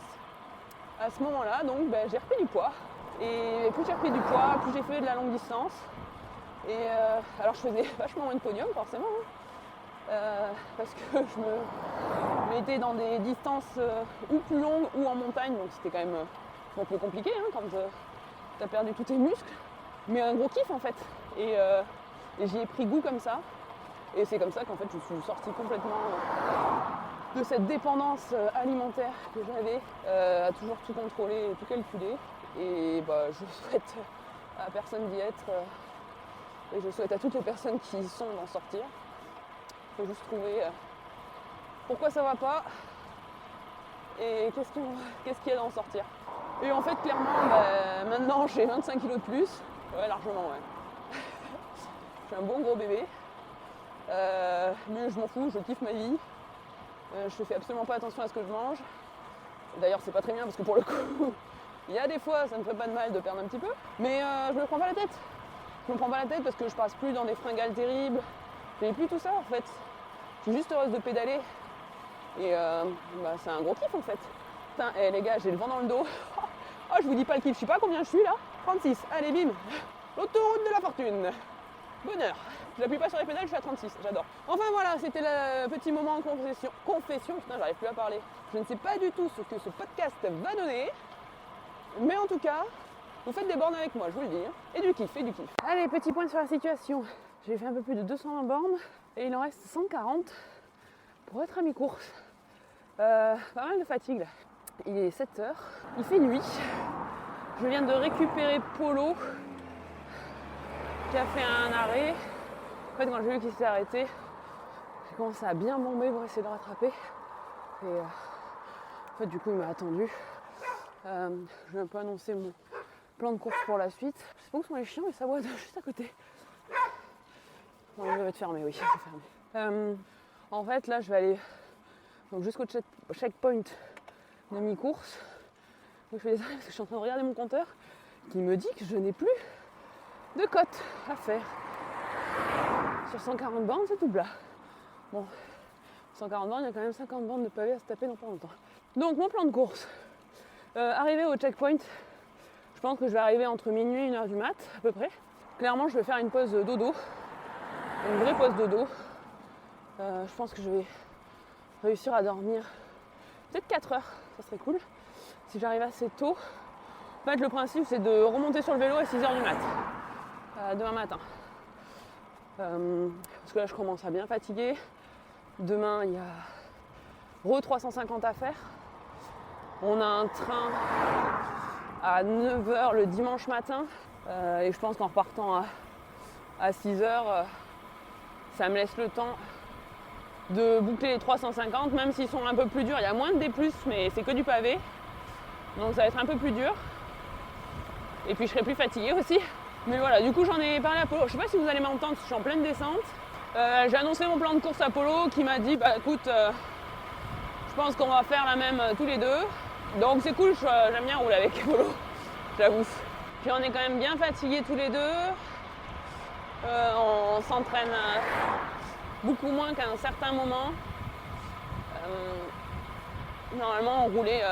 Speaker 1: à ce moment-là. Donc, j'ai repris du poids. Et plus j'ai repris du poids, plus j'ai fait de la longue distance. Et alors, je faisais vachement moins de podiums, forcément. Hein. Parce que je me mettais dans des distances ou plus longues ou en montagne, donc c'était quand même un peu compliqué hein, quand tu as perdu tous tes muscles, mais un gros kiff en fait. Et j'y ai pris goût comme ça, et c'est comme ça qu'en fait je suis sortie complètement de cette dépendance alimentaire que j'avais, à toujours tout contrôler et tout calculer. Et je souhaite à personne d'y être, et je souhaite à toutes les personnes qui y sont d'en sortir. Il faut juste trouver pourquoi ça va pas et qu'est-ce qu'il y a d'en sortir. Et en fait, clairement, maintenant j'ai 25 kilos de plus. Ouais, largement, ouais. Je suis un bon gros bébé. Mais je m'en fous, je kiffe ma vie. Je fais absolument pas attention à ce que je mange. D'ailleurs, c'est pas très bien parce que pour le coup, il y a des fois, ça me ferait pas de mal de perdre un petit peu. Mais je me prends pas la tête. Je me prends pas la tête parce que je passe plus dans des fringales terribles. J'ai plus tout ça en fait. Je suis juste heureuse de pédaler. Et c'est un gros kiff en fait. Putain, les gars, j'ai le vent dans le dos. Oh, je vous dis pas le kiff, je sais pas combien je suis là. 36, allez bim. L'autoroute de la fortune. Bonheur. Je n'appuie pas sur les pédales, je suis à 36, j'adore. Enfin voilà, c'était le petit moment en confession. Putain, j'arrive plus à parler. Je ne sais pas du tout ce que ce podcast va donner. Mais en tout cas, vous faites des bornes avec moi, je vous le dis. Et du kiff. Allez, petit point sur la situation. J'ai fait un peu plus de 220 bornes et il en reste 140 pour être à mi-course. Pas mal de fatigue là. Il est 7h, il fait nuit. Je viens de récupérer Polo qui a fait un arrêt. En fait, quand j'ai vu qu'il s'est arrêté, j'ai commencé à bien bomber pour essayer de le rattraper. Et en fait, du coup, il m'a attendu. Je vais un peu annoncer mon plan de course pour la suite. Je sais pas où sont les chiens, mais ça boit juste à côté. Non, il doit être fermé, oui, c'est fermé. En fait, là, je vais aller donc, jusqu'au checkpoint de mi-course. Donc, je fais des arrêts parce que je suis en train de regarder mon compteur qui me dit que je n'ai plus de cote à faire. Sur 140 bornes, c'est tout plat. Bon, 140 bornes, il y a quand même 50 bornes de pavés à se taper dans pas longtemps. Donc, mon plan de course. Arriver au checkpoint, je pense que je vais arriver entre minuit et 1h du mat, à peu près. Clairement, je vais faire une pause dodo. Une vraie pause dodo. Je pense que je vais réussir à dormir peut-être 4 heures, ça serait cool. Si j'arrive assez tôt. En fait, le principe, c'est de remonter sur le vélo à 6h du mat. Demain matin. Parce que là, je commence à bien fatiguer. Demain, il y a 350 à faire. On a un train à 9h le dimanche matin. Et je pense qu'en repartant à 6h, ça me laisse le temps de boucler les 350, même s'ils sont un peu plus durs. Il y a moins de D+, mais c'est que du pavé. Donc ça va être un peu plus dur. Et puis je serai plus fatiguée aussi. Mais voilà, du coup j'en ai parlé à Polo. Je sais pas si vous allez m'entendre, je suis en pleine descente. J'ai annoncé mon plan de course à Polo qui m'a dit bah écoute, je pense qu'on va faire la même tous les deux. Donc c'est cool, j'aime bien rouler avec Polo, j'avoue. Puis on est quand même bien fatigués tous les deux. On s'entraîne beaucoup moins qu'à un certain moment. Normalement on roulait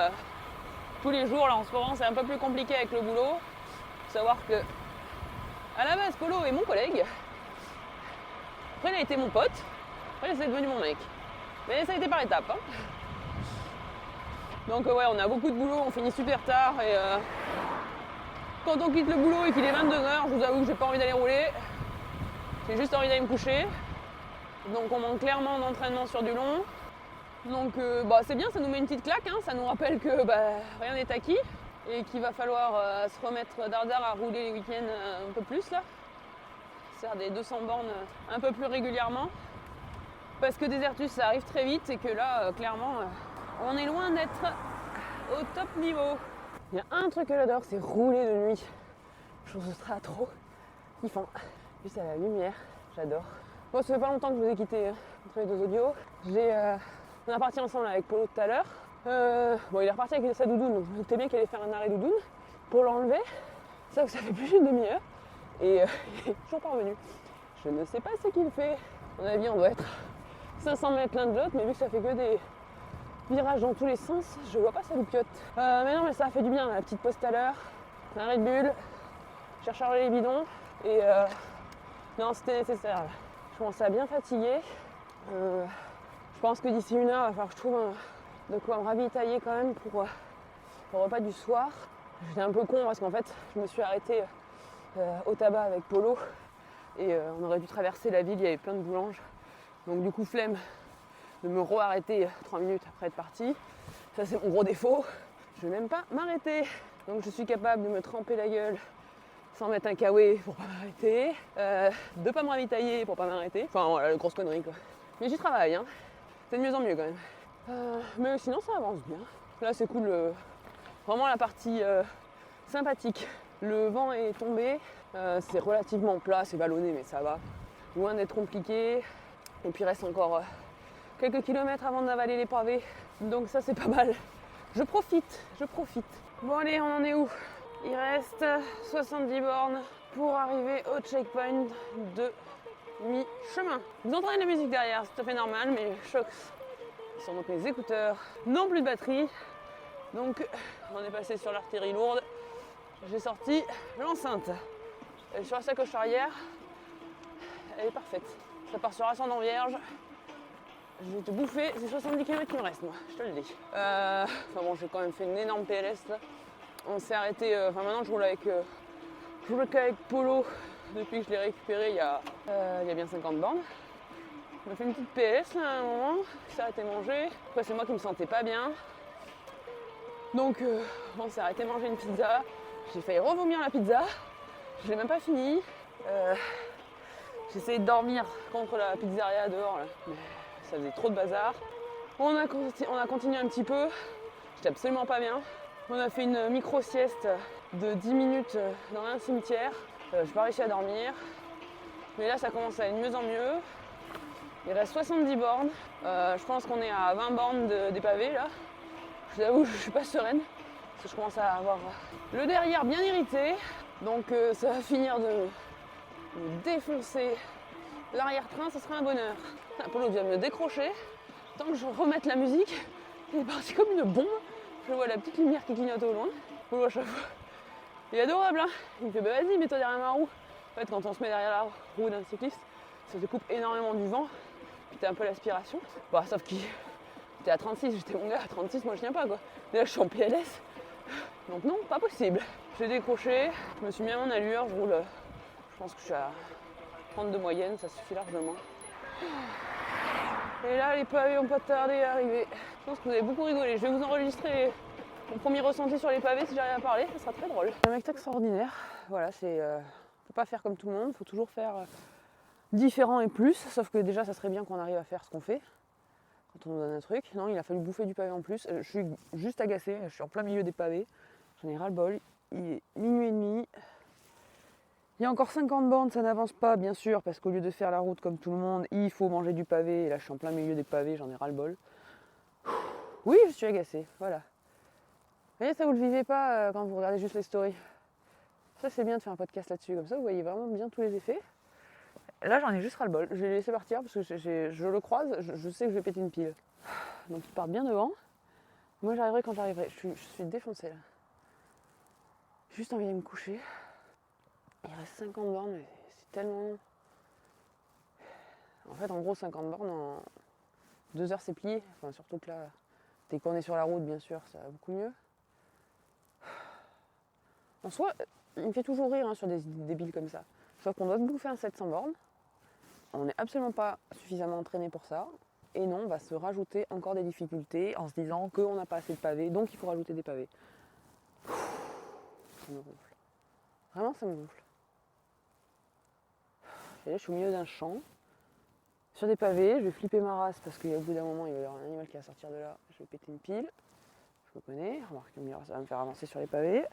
Speaker 1: tous les jours, là en ce moment c'est un peu plus compliqué avec le boulot. Faut savoir que à la base Polo est mon collègue. Après il a été mon pote. Après c'est devenu mon mec. Mais ça a été par étapes. Hein. Donc ouais, on a beaucoup de boulot, on finit super tard et quand on quitte le boulot et qu'il est 22h, je vous avoue que j'ai pas envie d'aller rouler. J'ai juste envie d'aller me coucher. Donc on manque clairement d'entraînement sur du long. Donc c'est bien, ça nous met une petite claque, hein. Ça nous rappelle que rien n'est acquis et qu'il va falloir se remettre dardard à rouler les week-ends un peu plus là. Faire des 200 bornes un peu plus régulièrement. Parce que Desertus ça arrive très vite et que là clairement on est loin d'être au top niveau. Il y a un truc que j'adore, c'est rouler de nuit. Je trouve ce sera trop kiffant. Juste à la lumière, j'adore. Bon, ça fait pas longtemps que je vous ai quitté entre les deux audios. On est reparti ensemble avec Polo tout à l'heure. Il est reparti avec sa doudoune, donc je me doutais bien qu'il allait faire un arrêt doudoune pour l'enlever. Ça fait plus d'une demi-heure et il est toujours pas revenu. Je ne sais pas ce qu'il fait. À mon avis, on doit être 500 mètres l'un de l'autre, mais vu que ça fait que des virages dans tous les sens, je vois pas sa loupiote. Mais non, mais ça a fait du bien, la petite pause tout à l'heure. Un Red Bull, j'ai rechargé les bidons et non, c'était nécessaire. Je commençais à bien fatiguer. Je pense que d'ici 1 heure, il va falloir que je trouve de quoi me ravitailler quand même pour le repas du soir. J'étais un peu con parce qu'en fait, je me suis arrêtée au tabac avec Polo et on aurait dû traverser la ville, il y avait plein de boulanges. Donc du coup, flemme de me re-arrêter 3 minutes après être parti. Ça, c'est mon gros défaut. Je n'aime pas m'arrêter. Donc je suis capable de me tremper la gueule sans mettre un kawaii pour pas m'arrêter, de pas me ravitailler pour pas m'arrêter. Enfin voilà, grosse connerie quoi. Mais j'y travaille, hein. C'est de mieux en mieux quand même. Mais sinon ça avance bien. Là c'est cool, vraiment la partie sympathique. Le vent est tombé, c'est relativement plat, c'est vallonné mais ça va. Loin d'être compliqué. Et puis il reste encore quelques kilomètres avant d'avaler les pavés. Donc ça c'est pas mal. Je profite. Bon allez, on en est où? Il reste 70 bornes pour arriver au checkpoint de mi-chemin. Vous entendez la musique derrière, c'est tout à fait normal, mais chocs, qui sont donc mes écouteurs, n'ont plus de batterie. Donc on est passé sur l'artillerie lourde. J'ai sorti l'enceinte. Elle est sur la sacoche arrière. Elle est parfaite. Ça part sur ascendant vierge. Je vais te bouffer, c'est 70 km qui me reste moi, je te le dis. J'ai quand même fait une énorme PLS là. On s'est arrêté, maintenant je roule qu'avec Polo depuis que je l'ai récupéré il y a bien 50 bornes. On a fait une petite PLS là à un moment, il s'est arrêté manger. Après c'est moi qui me sentais pas bien. Donc on s'est arrêté manger une pizza. J'ai failli revomir la pizza. Je l'ai même pas fini. J'ai essayé de dormir contre la pizzeria dehors là. Mais ça faisait trop de bazar. On a continué un petit peu. J'étais absolument pas bien. On a fait une micro-sieste de 10 minutes dans un cimetière. J'ai pas réussi à dormir. Mais là, ça commence à aller de mieux en mieux. Il reste 70 bornes. Je pense qu'on est à 20 bornes des pavés là. Je vous avoue, je suis pas sereine. Parce que je commence à avoir le derrière bien irrité. Donc ça va finir de me défoncer l'arrière-train, ça sera un bonheur. Apollo vient me décrocher. Tant que je remette la musique, il est parti comme une bombe. Je vois la petite lumière qui clignote au loin. Apollo à chaque fois. Il est adorable, hein. Il me fait bah vas-y, mets-toi derrière ma roue. En fait, quand on se met derrière la roue d'un cycliste, ça te coupe énormément du vent. Puis t'as un peu l'aspiration. Bon, sauf qu'il était à 36, j'étais mon gars, à 36, moi je tiens pas quoi. Et là, je suis en PLS. Donc non, pas possible. J'ai décroché, je me suis mis à mon allure, je roule. Je pense que je suis à 30 de moyenne, ça suffit largement. Et là, les pavés ont pas tardé à arriver. Je pense que vous avez beaucoup rigolé. Je vais vous enregistrer mon premier ressenti sur les pavés si j'arrive à parler, ça sera très drôle. Un mec extraordinaire. Voilà, c'est. Faut pas faire comme tout le monde, faut toujours faire différent et plus. Sauf que déjà, ça serait bien qu'on arrive à faire ce qu'on fait quand on nous donne un truc. Non, il a fallu bouffer du pavé en plus. Je suis juste agacée, je suis en plein milieu des pavés. J'en ai ras le bol. Il est minuit et demi. Il y a encore 50 bornes, ça n'avance pas, bien sûr, parce qu'au lieu de faire la route comme tout le monde, il faut manger du pavé. Et là, je suis en plein milieu des pavés, j'en ai ras le bol. Oui, je suis agacée, voilà. Vous voyez, ça, vous le vivez pas quand vous regardez juste les stories. Ça, c'est bien de faire un podcast là-dessus, comme ça, vous voyez vraiment bien tous les effets. Là, j'en ai juste ras le bol. Je l'ai laissé partir parce que je le croise, je sais que je vais péter une pile. Donc, il part bien devant. Moi, j'arriverai quand j'arriverai. Je suis défoncée, là. J'ai juste envie de me coucher. Il reste 50 bornes, mais c'est tellement long. En fait, en gros, 50 bornes, en 2 heures, c'est plié. Enfin, surtout que là, dès qu'on est sur la route, bien sûr, ça va beaucoup mieux. En soi, il me fait toujours rire sur des idées débiles comme ça. Sauf qu'on doit se bouffer un 700 bornes. On n'est absolument pas suffisamment entraîné pour ça. Et non, on va se rajouter encore des difficultés en se disant qu'on n'a pas assez de pavés, donc il faut rajouter des pavés. Ça me gonfle. Vraiment, ça me gonfle. Et là, je suis au milieu d'un champ, sur des pavés, je vais flipper ma race parce qu'au bout d'un moment, il va y avoir un animal qui va sortir de là, je vais péter une pile. Je me connais, remarque, ça va me faire avancer sur les pavés.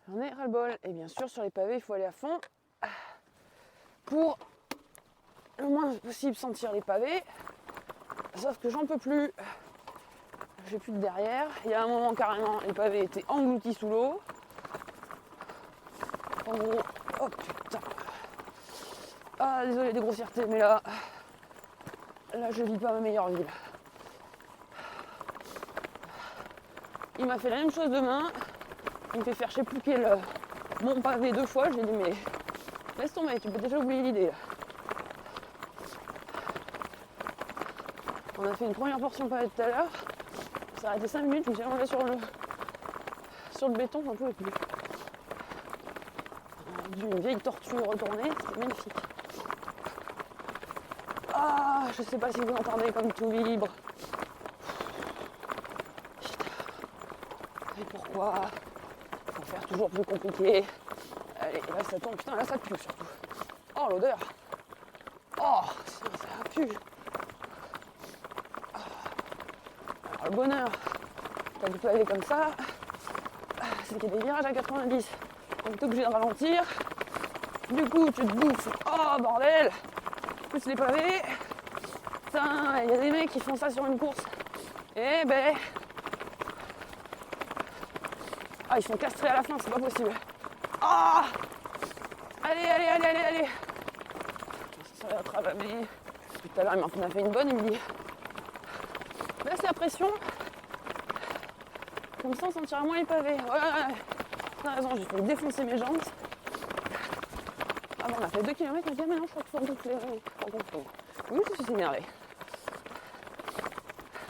Speaker 1: J'en ai ras-le-bol. Et bien sûr, sur les pavés, il faut aller à fond pour le moins possible sentir les pavés. Sauf que j'en peux plus. J'ai plus de derrière. Il y a un moment, carrément, les pavés étaient engloutis sous l'eau. En gros, oh putain. Ah, désolé des grossièretés, mais là, je vis pas ma meilleure vie. Il m'a fait la même chose demain. Il me fait faire je sais plus quel mon pavé 2 fois. Je lui ai dit mais laisse tomber, tu peux déjà oublier l'idée. On a fait une première portion pavé tout à l'heure. Ça s'est arrêté 5 minutes, je me suis allongée sur le béton, j'en pouvais plus. D'une vieille tortue retournée, c'était magnifique. Ah, je sais pas si vous entendez comme tout vibre. Putain. Et pourquoi faut faire toujours plus compliqué. Allez, là ça tombe, putain, là ça pue surtout. Oh l'odeur. Oh, ça pue. Alors, le bonheur, quand tu peux aller comme ça, c'est qu'il y a des virages à 90. Donc t'es obligé de ralentir. Du coup, tu te bouffes. Oh bordel. Plus les pavés. Putain, il y a des mecs qui font ça sur une course. Eh ben. Ah, ils sont castrés à la fin, c'est pas possible. Ah. Allez. Ça va travailler. Tout à l'heure, il m'en a fait une bonne, il me dit. Laisse la pression. Comme ça, on sentira moins les pavés. Ouais. T'as raison, j'ai fait défoncer mes jambes. Ah bon, on a fait 2 km, il m'a dit ah, mais non, je crois qu'il faut gonfler. Oui, je suis énervée.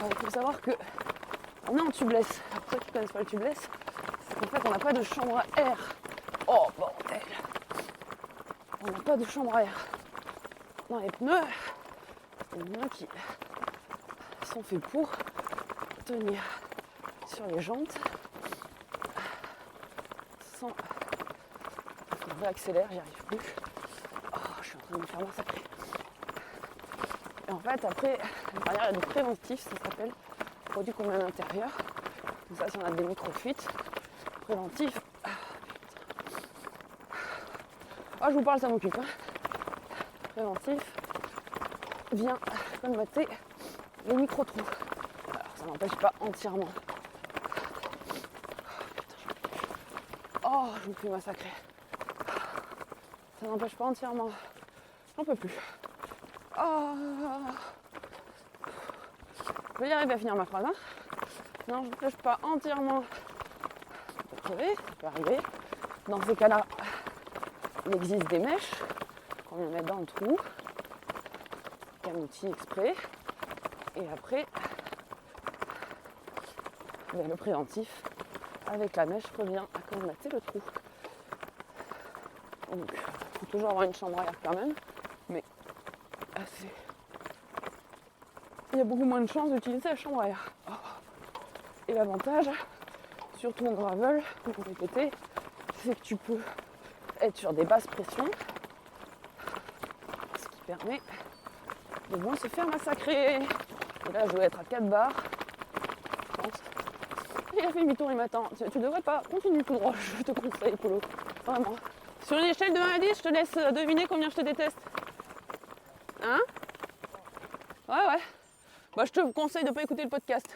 Speaker 1: Il faut savoir que on est en tubeless. Pour ceux qui ne connaissent pas le tubeless, c'est qu'en fait on n'a pas de chambre à air. Oh bordel. On n'a pas de chambre à air. Dans les pneus, c'est les pneus qui sont faits pour tenir sur les jantes sans... Je réaccélère, j'y arrive plus. Oh, je suis en train de me faire massacrer. Et en fait, après, derrière, il y a du préventif, ça s'appelle produit qu'on met à l'intérieur. Donc ça, si on a des micro-fuites, préventif. Ah, je vous parle, ça m'occupe. Hein. préventif vient colmater les micro-trous. Alors ça n'empêche pas entièrement. Oh, je me fais massacrer. Ça n'empêche pas entièrement. J'en peux plus. Oh. Je vais y arriver à finir ma phrase. Hein. Non, je n'empêche pas entièrement. Ça peut crever, ça peut arriver. Dans ces cas-là, il existe des mèches qu'on vient mettre dans le trou. Il y a un outil exprès. Et après, le préventif avec la mèche revient à colmater le trou. Donc, il faut toujours avoir une chambre à air quand même, mais assez. Il y a beaucoup moins de chances d'utiliser la chambre à air. Oh. Et l'avantage, surtout en gravel, pour répéter, c'est que tu peux être sur des basses pressions, ce qui permet de moins se faire massacrer. Et là, je dois être à 4 bars, je pense. Et il a fait demi-tour, il m'attend. Tu devrais pas, continue tout droit, je te conseille, Polo. Vraiment. Sur une échelle de 1 à 10, je te laisse deviner combien je te déteste. Hein? Ouais. Bah, je te conseille de pas écouter le podcast.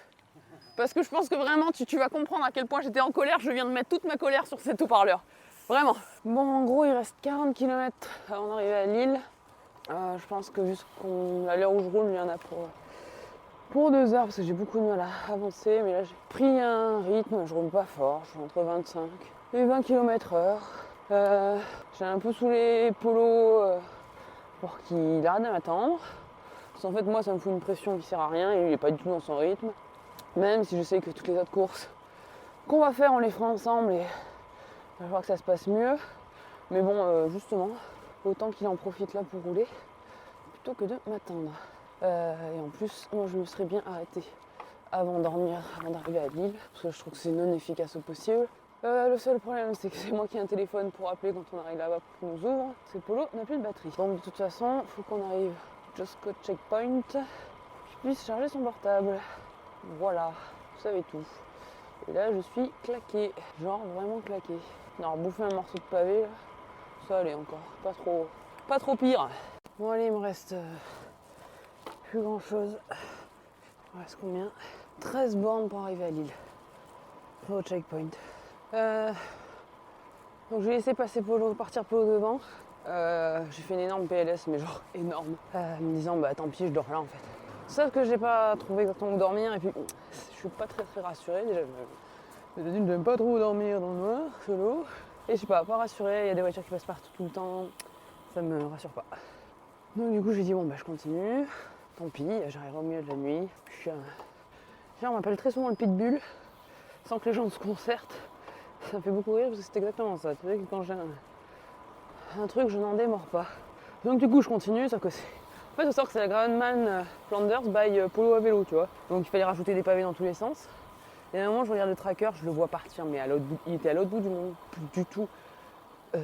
Speaker 1: Parce que je pense que vraiment, tu vas comprendre à quel point j'étais en colère. Je viens de mettre toute ma colère sur cet haut-parleur. Vraiment. Bon, en gros, il reste 40 km avant d'arriver à Lille. Je pense que à l'heure où je roule, il y en a pour 2 heures, parce que j'ai beaucoup de mal à avancer. Mais là, j'ai pris un rythme, je roule pas fort. Je suis entre 25 et 20 km/h. J'ai un peu saoulé Polo pour qu'il arrête de m'attendre. Parce qu'en fait, moi, ça me fout une pression qui sert à rien et il est pas du tout dans son rythme. Même si je sais que toutes les autres courses qu'on va faire, on les fera ensemble et il va falloir que ça se passe mieux. Mais bon, justement, autant qu'il en profite là pour rouler plutôt que de m'attendre. Et en plus, moi, je me serais bien arrêtée avant d'arriver à Lille, parce que je trouve que c'est non efficace au possible. Le seul problème, c'est que c'est moi qui ai un téléphone pour appeler quand on arrive là-bas pour qu'on nous ouvre. Parce que Polo n'a plus de batterie. Donc de toute façon, il faut qu'on arrive jusqu'au checkpoint, qu'il puisse charger son portable. Voilà, vous savez tout. Et là, je suis claquée, genre vraiment claquée. Alors, bouffer un morceau de pavé, là, ça allait encore, pas trop pire. Bon allez, il me reste plus grand chose. Il me reste combien? 13 bornes pour arriver à Lille, au checkpoint. Donc j'ai laissé partir Polo devant. J'ai fait une énorme PLS, mais genre énorme, me disant bah tant pis, je dors là en fait. Sauf que j'ai pas trouvé exactement où dormir et puis je suis pas très rassurée. Déjà, je n'aime pas trop dormir dans le noir, solo. Et je sais pas rassurée, il y a des voitures qui passent partout tout le temps, ça me rassure pas. Donc du coup j'ai dit bon bah je continue, tant pis, j'arrive au milieu de la nuit. On m'appelle très souvent le pitbull, sans que les gens se concertent. Ça me fait beaucoup rire parce que c'est exactement ça. Tu sais que quand j'ai un truc, je n'en démords pas. Donc du coup je continue, sauf que c'est... En fait, je sens que c'est la Gravelman Flanders by Polo à vélo, tu vois. Donc il fallait rajouter des pavés dans tous les sens. Et à un moment, je regarde le tracker, je le vois partir, mais il était à l'autre bout du monde, plus du tout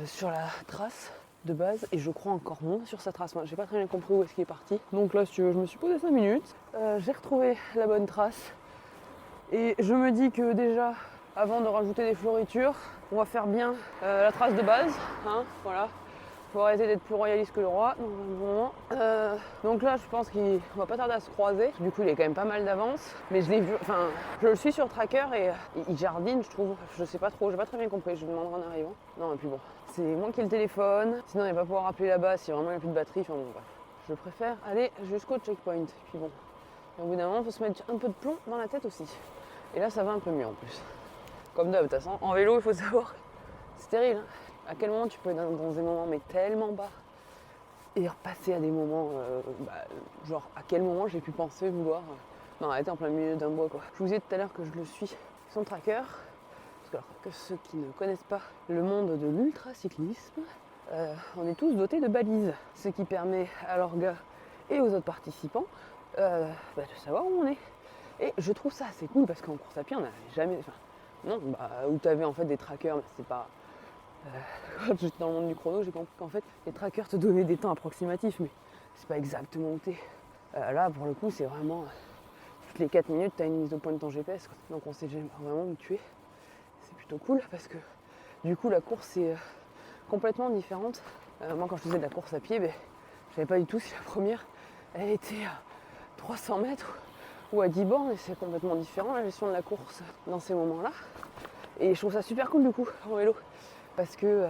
Speaker 1: sur la trace de base. Et je crois encore moins sur sa trace. Moi, j'ai pas très bien compris où est-ce qu'il est parti. Donc là, si tu veux, je me suis posé 5 minutes. J'ai retrouvé la bonne trace. Et je me dis que déjà, avant de rajouter des fioritures, on va faire bien la trace de base. Hein, voilà. Faut arrêter d'être plus royaliste que le roi dans un bon moment. Donc là, je pense qu'on va pas tarder à se croiser. Du coup, il est quand même pas mal d'avance. Mais je l'ai vu, enfin, je le suis sur tracker et il jardine, je trouve. Je sais pas trop, j'ai pas très bien compris. Je lui demanderai en arrivant. Non, et puis bon, c'est moi qui ai le téléphone. Sinon, il va pas pouvoir appeler là-bas si vraiment il n'y a plus de batterie. Enfin bon, bref. Je préfère aller jusqu'au checkpoint. Et puis bon, et au bout d'un moment, il faut se mettre un peu de plomb dans la tête aussi. Et là, ça va un peu mieux en plus. Comme d'hab, de toute façon, en vélo, il faut savoir. C'est terrible, hein. À quel moment tu peux être dans des moments mais tellement bas et repasser à des moments, genre à quel moment j'ai pu penser vouloir arrêter en plein milieu d'un bois quoi. Je vous disais tout à l'heure que je le suis son tracker, parce que ceux qui ne connaissent pas le monde de l'ultracyclisme, on est tous dotés de balises, ce qui permet à l'orga et aux autres participants de savoir où on est. Et je trouve ça assez cool parce qu'en course à pied on n'avait jamais, où tu avais en fait des trackers, mais c'est pas... Quand j'étais dans le monde du chrono, j'ai compris qu'en fait les trackers te donnaient des temps approximatifs, mais c'est pas exactement où t'es. Là pour le coup c'est vraiment toutes les 4 minutes t'as une mise au point de ton GPS, quoi. Donc on sait vraiment où tu es. C'est plutôt cool parce que du coup la course est complètement différente. Moi quand je faisais de la course à pied, Je savais pas du tout si la première, elle était à 300 mètres ou à 10 bornes, et c'est complètement différent la gestion de la course dans ces moments-là. Et je trouve ça super cool du coup en vélo, parce que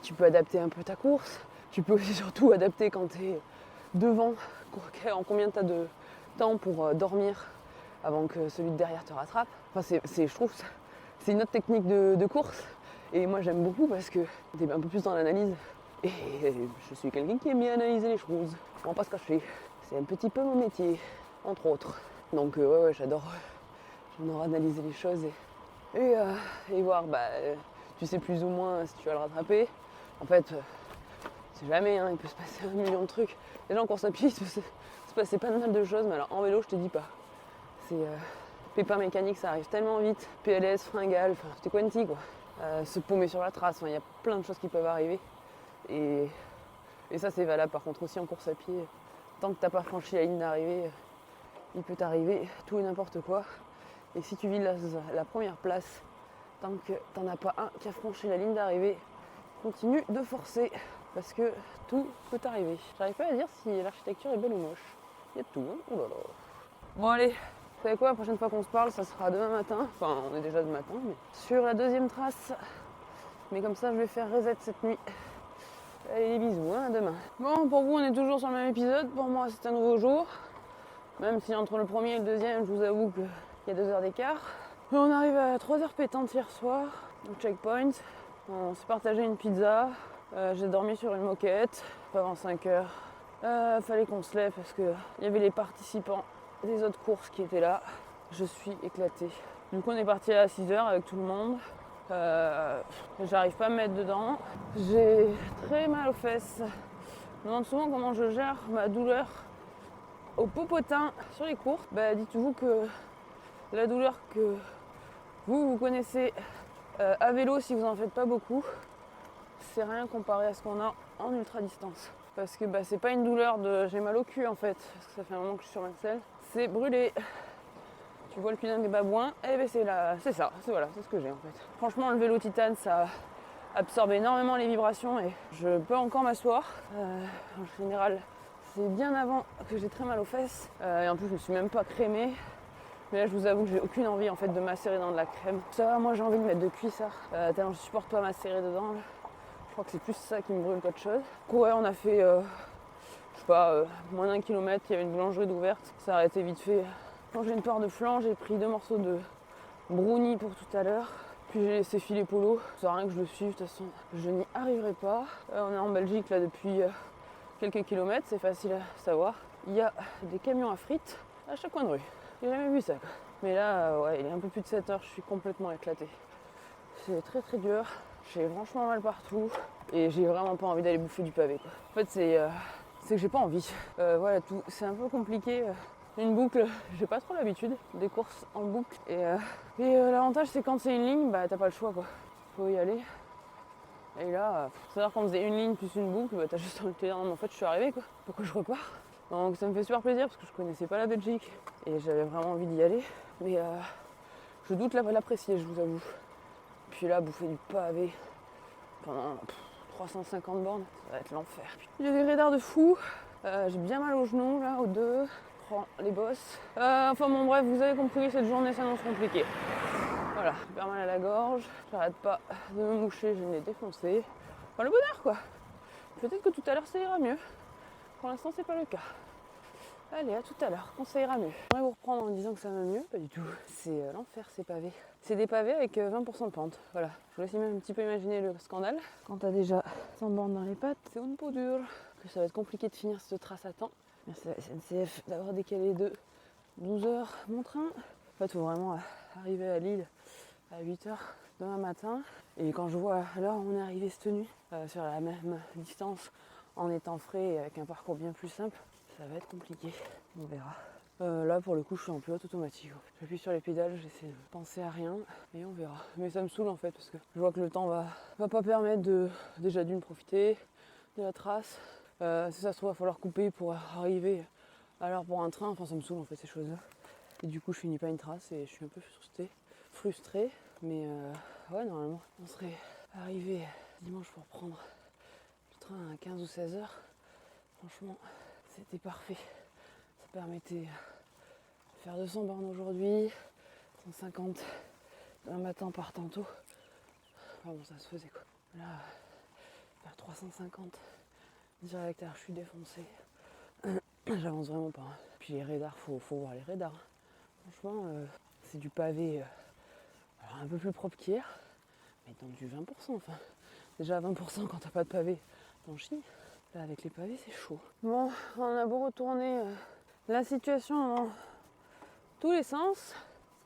Speaker 1: tu peux adapter un peu ta course, tu peux aussi surtout adapter quand tu es devant, en combien tu as de temps pour dormir avant que celui de derrière te rattrape. Enfin, je trouve que c'est une autre technique de course, et moi j'aime beaucoup parce que tu es un peu plus dans l'analyse. Et je suis quelqu'un qui aime bien analyser les choses, on va pas se cacher. C'est un petit peu mon métier, entre autres. Donc ouais, j'adore analyser les choses et voir, tu sais plus ou moins si tu vas le rattraper. En fait, c'est jamais, il peut se passer 1 million de trucs. Déjà en course à pied, il peut se passer pas mal de choses, mais alors en vélo, je te dis pas. C'est pépin mécanique, ça arrive tellement vite. PLS, fringale, enfin, c'était quanti quoi. Se paumer sur la trace, il y a plein de choses qui peuvent arriver. Et ça c'est valable par contre aussi en course à pied. Tant que t'as pas franchi la ligne d'arrivée, il peut t'arriver tout et n'importe quoi. Et si tu vis la première place, tant que t'en as pas un qui a franchi la ligne d'arrivée, continue de forcer parce que tout peut t'arriver. J'arrive pas à dire si l'architecture est belle ou moche. Il y a de tout, hein. Oh là là. Bon allez, vous savez quoi, la prochaine fois qu'on se parle, ça sera demain matin. Enfin, on est déjà de matin, mais sur la deuxième trace. Mais comme ça, je vais faire reset cette nuit. Allez, les bisous, à demain. Bon, pour vous, on est toujours sur le même épisode. Pour moi, c'est un nouveau jour. Même si entre le premier et le deuxième, je vous avoue qu'il y a 2 heures d'écart. On arrive à 3 heures pétantes hier soir, au checkpoint. On s'est partagé une pizza. J'ai dormi sur une moquette, pas avant 5 heures. Fallait qu'on se lève parce qu'il y avait les participants des autres courses qui étaient là. Je suis éclatée. Du coup, on est parti à 6 heures avec tout le monde. J'arrive pas à me mettre dedans. J'ai très mal aux fesses. Je me demande souvent comment je gère ma douleur au popotin sur les courses. Dites-vous que la douleur que vous connaissez à vélo, si vous en faites pas beaucoup, c'est rien comparé à ce qu'on a en ultra distance. Parce que c'est pas une douleur de j'ai mal au cul en fait, parce que ça fait un moment que je suis sur ma selle. C'est brûlé. Tu vois le putain des babouins, c'est ça, c'est ce que j'ai en fait. Franchement, le vélo titane, ça absorbe énormément les vibrations et je peux encore m'asseoir. En général, c'est bien avant que j'ai très mal aux fesses. Et en plus, je me suis même pas crémée. Mais là, je vous avoue que j'ai aucune envie en fait de macérer dans de la crème. Ça va, moi j'ai envie de mettre de cuissard. Tellement je supporte pas macérer dedans. Là. Je crois que c'est plus ça qui me brûle qu'autre chose. Ouais, on a fait, moins d'1 kilomètre, il y avait une boulangerie d'ouverte. Ça a arrêté vite fait. Quand j'ai une part de flan, j'ai pris 2 morceaux de brownie pour tout à l'heure. Puis j'ai laissé filer Polo. Ça sert à rien que je le suive, de toute façon, je n'y arriverai pas. On est en Belgique là depuis quelques kilomètres, c'est facile à savoir. Il y a des camions à frites à chaque coin de rue. J'ai jamais vu ça. Mais là, il est un peu plus de 7 heures, je suis complètement éclatée. C'est très très dur. J'ai franchement mal partout. Et j'ai vraiment pas envie d'aller bouffer du pavé, quoi. En fait, c'est que j'ai pas envie. Voilà tout. C'est un peu compliqué. Une boucle, j'ai pas trop l'habitude des courses en boucle. Et l'avantage, c'est quand c'est une ligne, t'as pas le choix, quoi. Faut y aller. Et là, c'est-à-dire quand on faisait une ligne plus une boucle, t'as juste envie de te dire non, mais en fait, je suis arrivée, quoi. Pourquoi je repars? Donc ça me fait super plaisir parce que je connaissais pas la Belgique et j'avais vraiment envie d'y aller. Mais je doute l'apprécier, je vous avoue. Puis là, bouffer du pavé pendant 350 bornes, ça va être l'enfer. J'ai des raideurs de fou. J'ai bien mal aux genoux, là, aux deux. Je prends les bosses. Bref, vous avez compris, cette journée s'annonce compliquée. Voilà, super mal à la gorge. J'arrête pas de me moucher, je me l'ai défoncé. Enfin, le bonheur, quoi. Peut-être que tout à l'heure, ça ira mieux. Pour l'instant, c'est pas le cas. Allez, à tout à l'heure, quand ça ira mieux. Je vais vous reprendre en disant que ça va mieux. Pas du tout. C'est l'enfer, ces pavés. C'est des pavés avec 20% de pente. Voilà. Je vous laisse un petit peu imaginer le scandale. Quand t'as déjà 100 bornes dans les pattes, c'est une peau dure. Que ça va être compliqué de finir cette trace à temps. Merci à la SNCF d'avoir décalé de 12 heures mon train. En fait, il faut vraiment arriver à Lille à 8 heures demain matin. Et quand je vois l'heure où on est arrivé cette nuit, sur la même distance, en étant frais et avec un parcours bien plus simple, ça va être compliqué, on verra. Là pour le coup je suis en pilote automatique. J'appuie sur les pédales, j'essaie de penser à rien et on verra. Mais ça me saoule en fait parce que je vois que le temps va pas permettre de déjà d'une profiter de la trace. Si ça se trouve il va falloir couper pour arriver à l'heure pour un train, enfin ça me saoule en fait ces choses là. Et du coup je finis pas une trace et je suis un peu frustrée. Mais ouais normalement on serait arrivé dimanche pour prendre le train à 15 ou 16 heures. Franchement, c'était parfait. Ça permettait de faire 200 bornes aujourd'hui, 150 un matin en partant tôt. Enfin bon, ça se faisait quoi. Là, faire 350 direct, alors je suis défoncée. J'avance vraiment pas. Puis les radars, faut voir les radars. Franchement, c'est du pavé alors un peu plus propre qu'hier, mais dans du 20%. Enfin, déjà à 20% quand t'as pas de pavé, t'en chies. Là, avec les pavés, c'est chaud. Bon, on a beau retourner la situation dans tous les sens.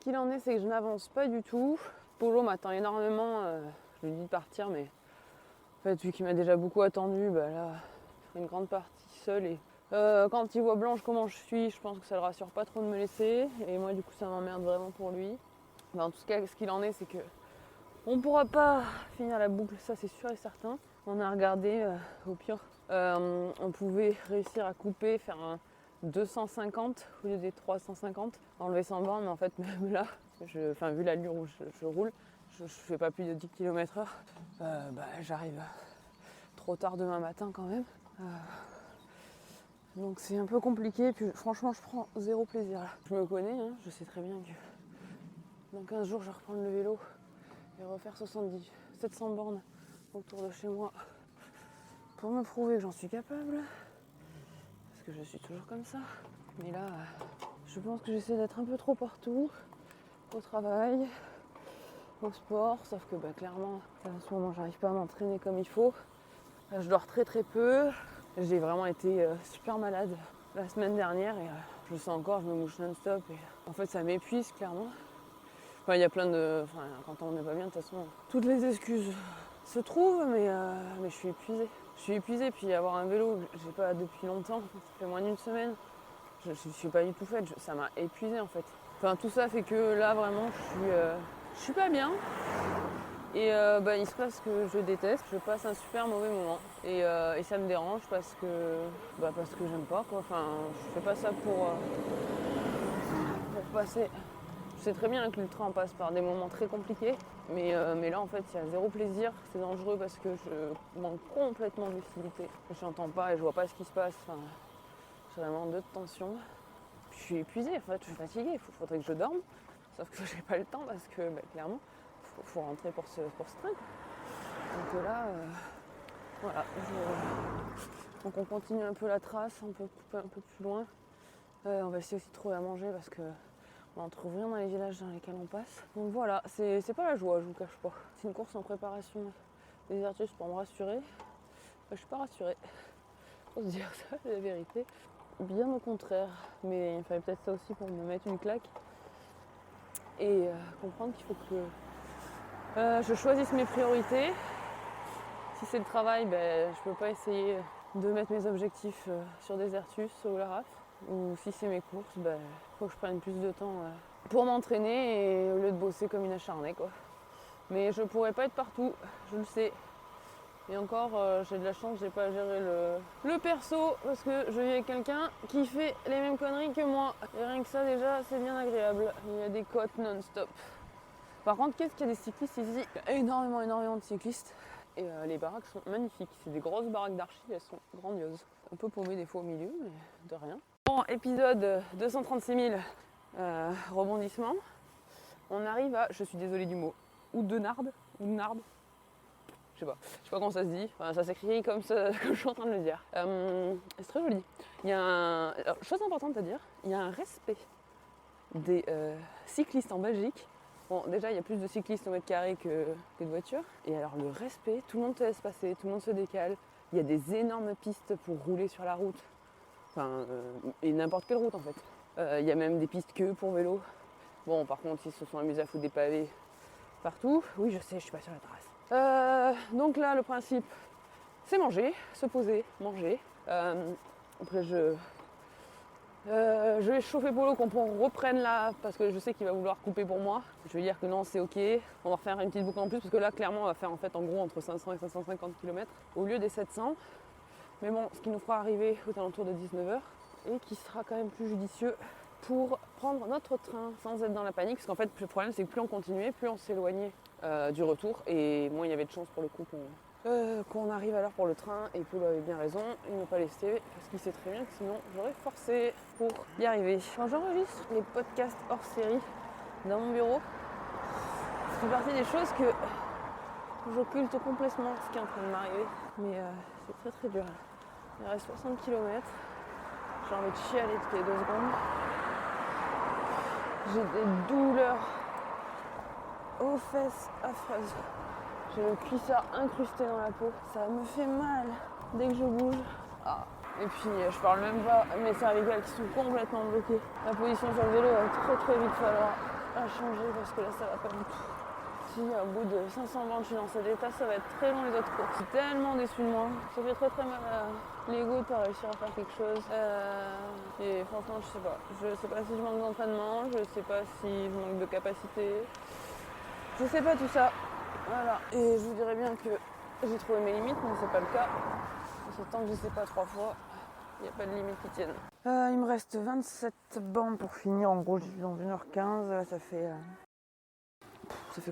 Speaker 1: Ce qu'il en est, c'est que je n'avance pas du tout. Polo m'attend énormément. Je lui dis de partir, mais en fait, vu qu'il m'a déjà beaucoup attendu, bah là, je ferai une grande partie seule. Et quand il voit Blanche comment je suis, je pense que ça le rassure pas trop de me laisser. Et moi, du coup, ça m'emmerde vraiment pour lui. En tout cas, ce qu'il en est, c'est que on pourra pas finir la boucle, ça c'est sûr et certain. On a regardé, au pire, on pouvait réussir à couper, faire un 250 au lieu des 350, enlever 100 bornes, mais en fait même là, vu l'allure où je roule, je fais pas plus de 10 km/h. J'arrive trop tard demain matin quand même. Donc c'est un peu compliqué, puis franchement je prends zéro plaisir là. Je me connais, hein, je sais très bien que dans 15 jours je vais reprendre le vélo et refaire 700 bornes autour de chez moi pour me prouver que j'en suis capable. Parce que je suis toujours comme ça. Mais là, je pense que j'essaie d'être un peu trop partout, au travail, au sport, sauf que clairement, en ce moment, j'arrive pas à m'entraîner comme il faut. Là, je dors très très peu. J'ai vraiment été super malade la semaine dernière et je le sens encore, je me mouche non-stop et en fait ça m'épuise clairement. Enfin, il y a plein de... Enfin, quand on n'est pas bien, de toute façon, toutes les excuses se trouvent, mais je suis épuisée. Je suis épuisée, puis avoir un vélo, j'ai pas depuis longtemps, ça fait moins d'une semaine. Je suis pas du tout faite, ça m'a épuisée en fait. Enfin, tout ça fait que là, vraiment, je suis pas bien. Et il se passe ce que je déteste, je passe un super mauvais moment. Et ça me dérange parce que j'aime pas quoi. Enfin, je fais pas ça pour passer. Je sais très bien que l'ultra en passe par des moments très compliqués, mais là en fait il y a zéro plaisir, c'est dangereux parce que je manque complètement de lucidité. Je n'entends pas et je vois pas ce qui se passe, enfin, j'ai vraiment de tension. Puis je suis épuisée, en fait, je suis fatiguée, il faudrait que je dorme, sauf que j'ai pas le temps parce que clairement il faut rentrer pour ce train. Donc là, voilà. Donc on continue un peu la trace, on peut couper un peu plus loin. On va essayer aussi de trouver à manger parce que on n'en trouve rien dans les villages dans lesquels on passe. Donc voilà, c'est pas la joie, je vous cache pas. C'est une course en préparation des Artus pour me rassurer. Je suis pas rassurée. Faut se dire ça, c'est la vérité. Bien au contraire. Mais il fallait peut-être ça aussi pour me mettre une claque. Et comprendre qu'il faut que je choisisse mes priorités. Si c'est le travail, je peux pas essayer de mettre mes objectifs sur des Artus ou la RAF. Ou si c'est mes courses, faut que je prenne plus de temps pour m'entraîner et au lieu de bosser comme une acharnée quoi. Mais je pourrais pas être partout, je le sais. Et encore, j'ai de la chance, j'ai pas à gérer le perso parce que je vis avec quelqu'un qui fait les mêmes conneries que moi. Et rien que ça déjà, c'est bien agréable. Il y a des côtes non-stop. Par contre, qu'est-ce qu'il y a des cyclistes ici? Il y a énormément de cyclistes. Et les baraques sont magnifiques. C'est des grosses baraques d'archi, elles sont grandioses. Un peu paumé des fois au milieu, mais de rien. Bon, épisode 236 000 rebondissements. On arrive à, je suis désolée du mot, Oudenarde, je sais pas comment ça se dit. Enfin, ça s'écrit comme ça, comme je suis en train de le dire. C'est très joli. Il y a alors, chose importante à dire, il y a un respect des cyclistes en Belgique. Bon, déjà, il y a plus de cyclistes au mètre carré que de voitures. Et alors, le respect, tout le monde te laisse passer, tout le monde se décale. Il y a des énormes pistes pour rouler sur la route. Enfin, et n'importe quelle route en fait. Il y a même des pistes queues pour vélo. Bon, par contre, ils se sont amusés à foutre des pavés partout. Oui, je sais, je suis pas sur la trace. Donc là, le principe, c'est manger, se poser, manger. Après, je vais chauffer Polo qu'on reprenne là, parce que je sais qu'il va vouloir couper pour moi. Je vais dire que non, c'est ok. On va refaire une petite boucle en plus, parce que là, clairement, on va faire en fait en gros entre 500 et 550 km au lieu des 700. Mais bon, ce qui nous fera arriver aux alentours de 19h et qui sera quand même plus judicieux pour prendre notre train sans être dans la panique. Parce qu'en fait, le problème, c'est que plus on continuait, plus on s'éloignait du retour et moins il y avait de chance pour le coup qu'on arrive à l'heure pour le train et Polo avait bien raison, il m'a pas laissé parce qu'il sait très bien que sinon j'aurais forcé pour y arriver. Quand j'enregistre les podcasts hors série dans mon bureau, ça fait partie des choses que j'occulte complètement ce qui est en train de m'arriver. Mais c'est très très dur. Il reste 60 km. J'ai envie de chialer toutes les 2 secondes. J'ai des douleurs aux fesses affreuses. J'ai le cuissard incrusté dans la peau. Ça me fait mal dès que je bouge. Ah. Et puis je parle même pas mes cervicales qui sont complètement bloquées. La position sur le vélo va très très vite falloir la changer parce que là ça va pas du tout. Si au bout de 500 bandes je suis dans cet état, ça va être très long les autres courses. Je suis tellement déçue de moi. Ça fait très très mal à l'ego de pas réussir à faire quelque chose. Et franchement je sais pas. Je sais pas si je manque d'entraînement, je sais pas si je manque de capacité. Je sais pas tout ça. Voilà. Et je vous dirais bien que j'ai trouvé mes limites, mais c'est pas le cas. C'est tant que je sais pas 3 fois, il n'y a pas de limite qui tienne. Il me reste 27 bandes pour finir. En gros, je suis dans 1h15. Ça fait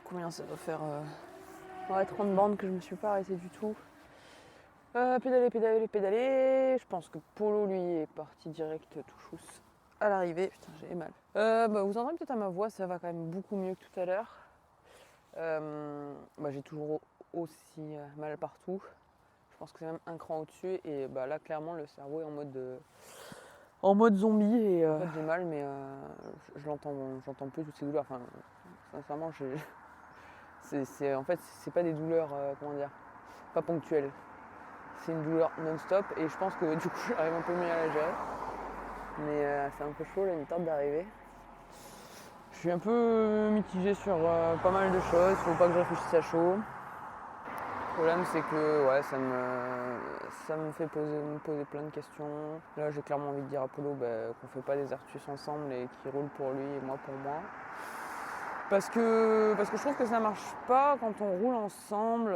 Speaker 1: combien? Ça doit faire 30 bandes que je me suis pas arrêtée du tout. Pédaler. Je pense que Polo, lui, est parti direct tout chousse à l'arrivée. Putain, j'ai mal. Vous entendez peut-être à ma voix, ça va quand même beaucoup mieux que tout à l'heure. J'ai toujours aussi mal partout. Je pense que c'est même un cran au-dessus. Et là, clairement, le cerveau est en mode zombie. Et en fait, j'ai mal, mais j'entends plus toutes ces douleurs. Enfin, sincèrement, en fait, c'est pas des douleurs, pas ponctuelles. C'est une douleur non-stop et je pense que du coup j'arrive un peu mieux à la gérer. Mais c'est un peu chaud là, il me tarde d'arriver. Je suis un peu mitigé sur pas mal de choses, faut pas que je réfléchisse à chaud. Le problème c'est que ça me fait me poser plein de questions. Là j'ai clairement envie de dire à Polo qu'on fait pas des Artus ensemble et qu'il roule pour lui et moi pour moi. Parce que je trouve que ça marche pas quand on roule ensemble.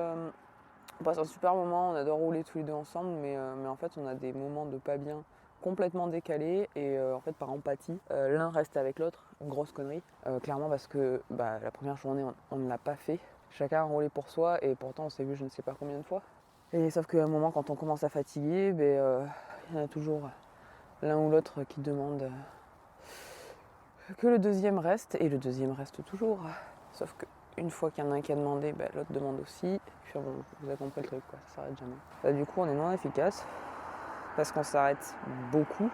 Speaker 1: On passe un super moment, on adore rouler tous les deux ensemble, mais en fait on a des moments de pas bien complètement décalés et en fait par empathie, l'un reste avec l'autre, une grosse connerie. Clairement parce que la première journée on ne l'a pas fait. Chacun a roulé pour soi et pourtant on s'est vu je ne sais pas combien de fois. Et sauf qu'à un moment quand on commence à fatiguer, il y en a toujours l'un ou l'autre qui demande que le deuxième reste et le deuxième reste toujours. Sauf que une fois qu'il y en a un qui a demandé, l'autre demande aussi. Puis bon, vous avez compris le truc, quoi, ça s'arrête jamais. Du coup, on est non efficace parce qu'on s'arrête beaucoup.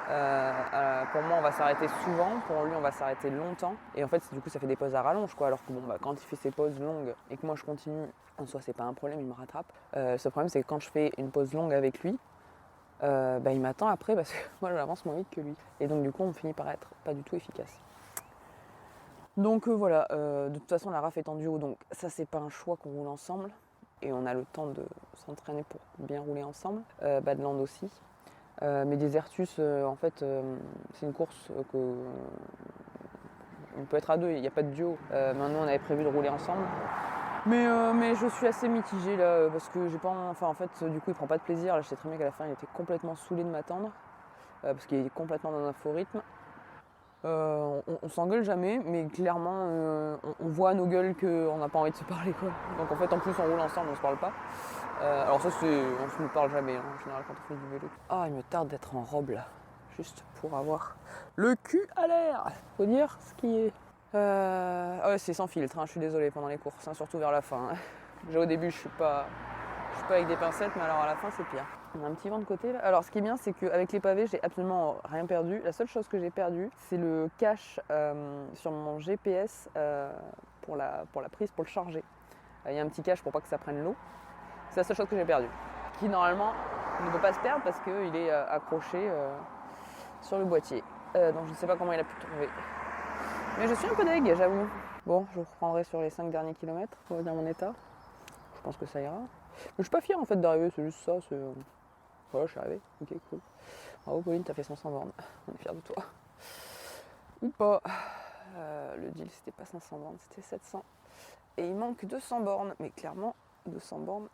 Speaker 1: Pour moi, on va s'arrêter souvent. Pour lui, on va s'arrêter longtemps. Et en fait, du coup, ça fait des pauses à rallonge, quoi. Alors que quand il fait ses pauses longues et que moi je continue, en soi, c'est pas un problème, il me rattrape. Ce problème, c'est que quand je fais une pause longue avec lui, il m'attend après parce que moi, j'avance moins vite que lui. Et donc, du coup, on finit par être pas du tout efficace. Donc voilà, de toute façon la RAF est en duo, donc ça c'est pas un choix qu'on roule ensemble et on a le temps de s'entraîner pour bien rouler ensemble, de land aussi. Mais des Artus, en fait, c'est une course que on peut être à deux, il n'y a pas de duo. Maintenant on avait prévu de rouler ensemble. Mais je suis assez mitigée là parce que j'ai pas. En fait, du coup il prend pas de plaisir. Là je sais très bien qu'à la fin il était complètement saoulé de m'attendre parce qu'il est complètement dans un faux rythme. On s'engueule jamais, mais clairement on voit à nos gueules qu'on n'a pas envie de se parler, quoi. Donc en fait en plus on roule ensemble, on se parle pas. Alors ça on se parle jamais en général quand on fait du vélo. Ah, il me tarde d'être en robe là, juste pour avoir le cul à l'air. Faut dire ce qui est. Ouais, c'est sans filtre, hein, je suis désolée pendant les courses, hein, surtout vers la fin. Déjà au début je suis pas avec des pincettes, mais alors à la fin c'est pire. On a un petit vent de côté là. Alors ce qui est bien c'est qu'avec les pavés j'ai absolument rien perdu. La seule chose que j'ai perdue c'est le cache sur mon GPS pour la prise pour le charger. Il y a un petit cache pour pas que ça prenne l'eau. C'est la seule chose que j'ai perdue. Qui normalement ne peut pas se perdre parce qu'il est accroché sur le boîtier. Donc je ne sais pas comment il a pu trouver. Mais je suis un peu deg, j'avoue. Bon, je reprendrai sur les 5 derniers kilomètres pour revenir à mon état. Je pense que ça ira. Mais je suis pas fière en fait d'arriver, c'est juste ça. Voilà, je suis arrivé. Ok, cool. Bravo Pauline, t'as fait 500 bornes. On est fiers de toi. Ou pas. Le deal c'était pas 500 bornes, c'était 700. Et il manque 200 bornes. Mais clairement, 200 bornes,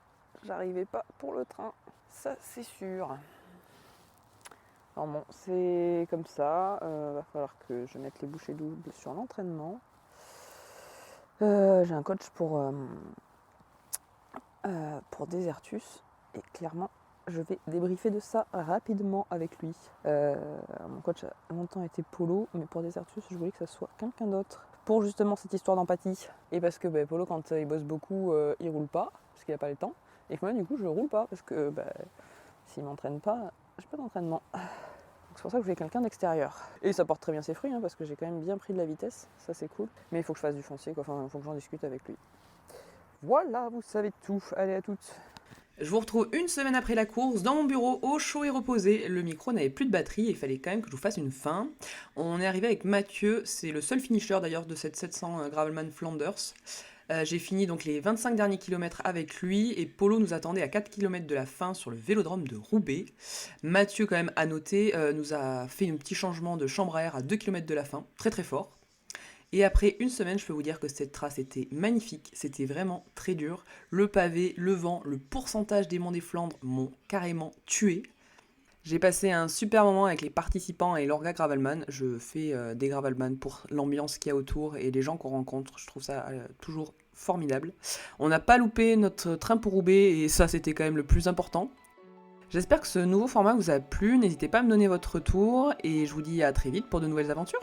Speaker 1: j'arrivais pas pour le train. Ça, c'est sûr. Alors bon, c'est comme ça. Va falloir que je mette les bouchées doubles sur l'entraînement. J'ai un coach pour
Speaker 2: pour Desertus. Et clairement, je vais débriefer de ça rapidement avec lui. Mon coach a longtemps été Polo, mais pour Desertus, je voulais que ça soit quelqu'un d'autre. Pour justement cette histoire d'empathie. Et parce que Polo, quand il bosse beaucoup, il roule pas, parce qu'il n'a pas le temps. Et que moi, du coup, je roule pas, parce que s'il m'entraîne pas, j'ai pas d'entraînement. Donc c'est pour ça que je voulais quelqu'un d'extérieur. Et ça porte très bien ses fruits, hein, parce que j'ai quand même bien pris de la vitesse, ça c'est cool. Mais il faut que je fasse du foncier, quoi. Enfin, il faut que j'en discute avec lui. Voilà, vous savez tout. Allez, à toutes.
Speaker 3: Je vous retrouve une semaine après la course, dans mon bureau, au chaud et reposé. Le micro n'avait plus de batterie et il fallait quand même que je vous fasse une fin. On est arrivé avec Mathieu, c'est le seul finisher d'ailleurs de cette 700 Gravelman Flanders. J'ai fini donc les 25 derniers kilomètres avec lui et Polo nous attendait à 4 km de la fin sur le vélodrome de Roubaix. Mathieu, quand même à noter, nous a fait un petit changement de chambre à air à 2 km de la fin, très très fort. Et après une semaine, je peux vous dire que cette trace était magnifique, c'était vraiment très dur. Le pavé, le vent, le pourcentage des monts des Flandres m'ont carrément tué. J'ai passé un super moment avec les participants et l'Orga Gravelman. Je fais des Gravelman pour l'ambiance qu'il y a autour et les gens qu'on rencontre. Je trouve ça toujours formidable. On n'a pas loupé notre train pour Roubaix et ça c'était quand même le plus important. J'espère que ce nouveau format vous a plu. N'hésitez pas à me donner votre retour et je vous dis à très vite pour de nouvelles aventures.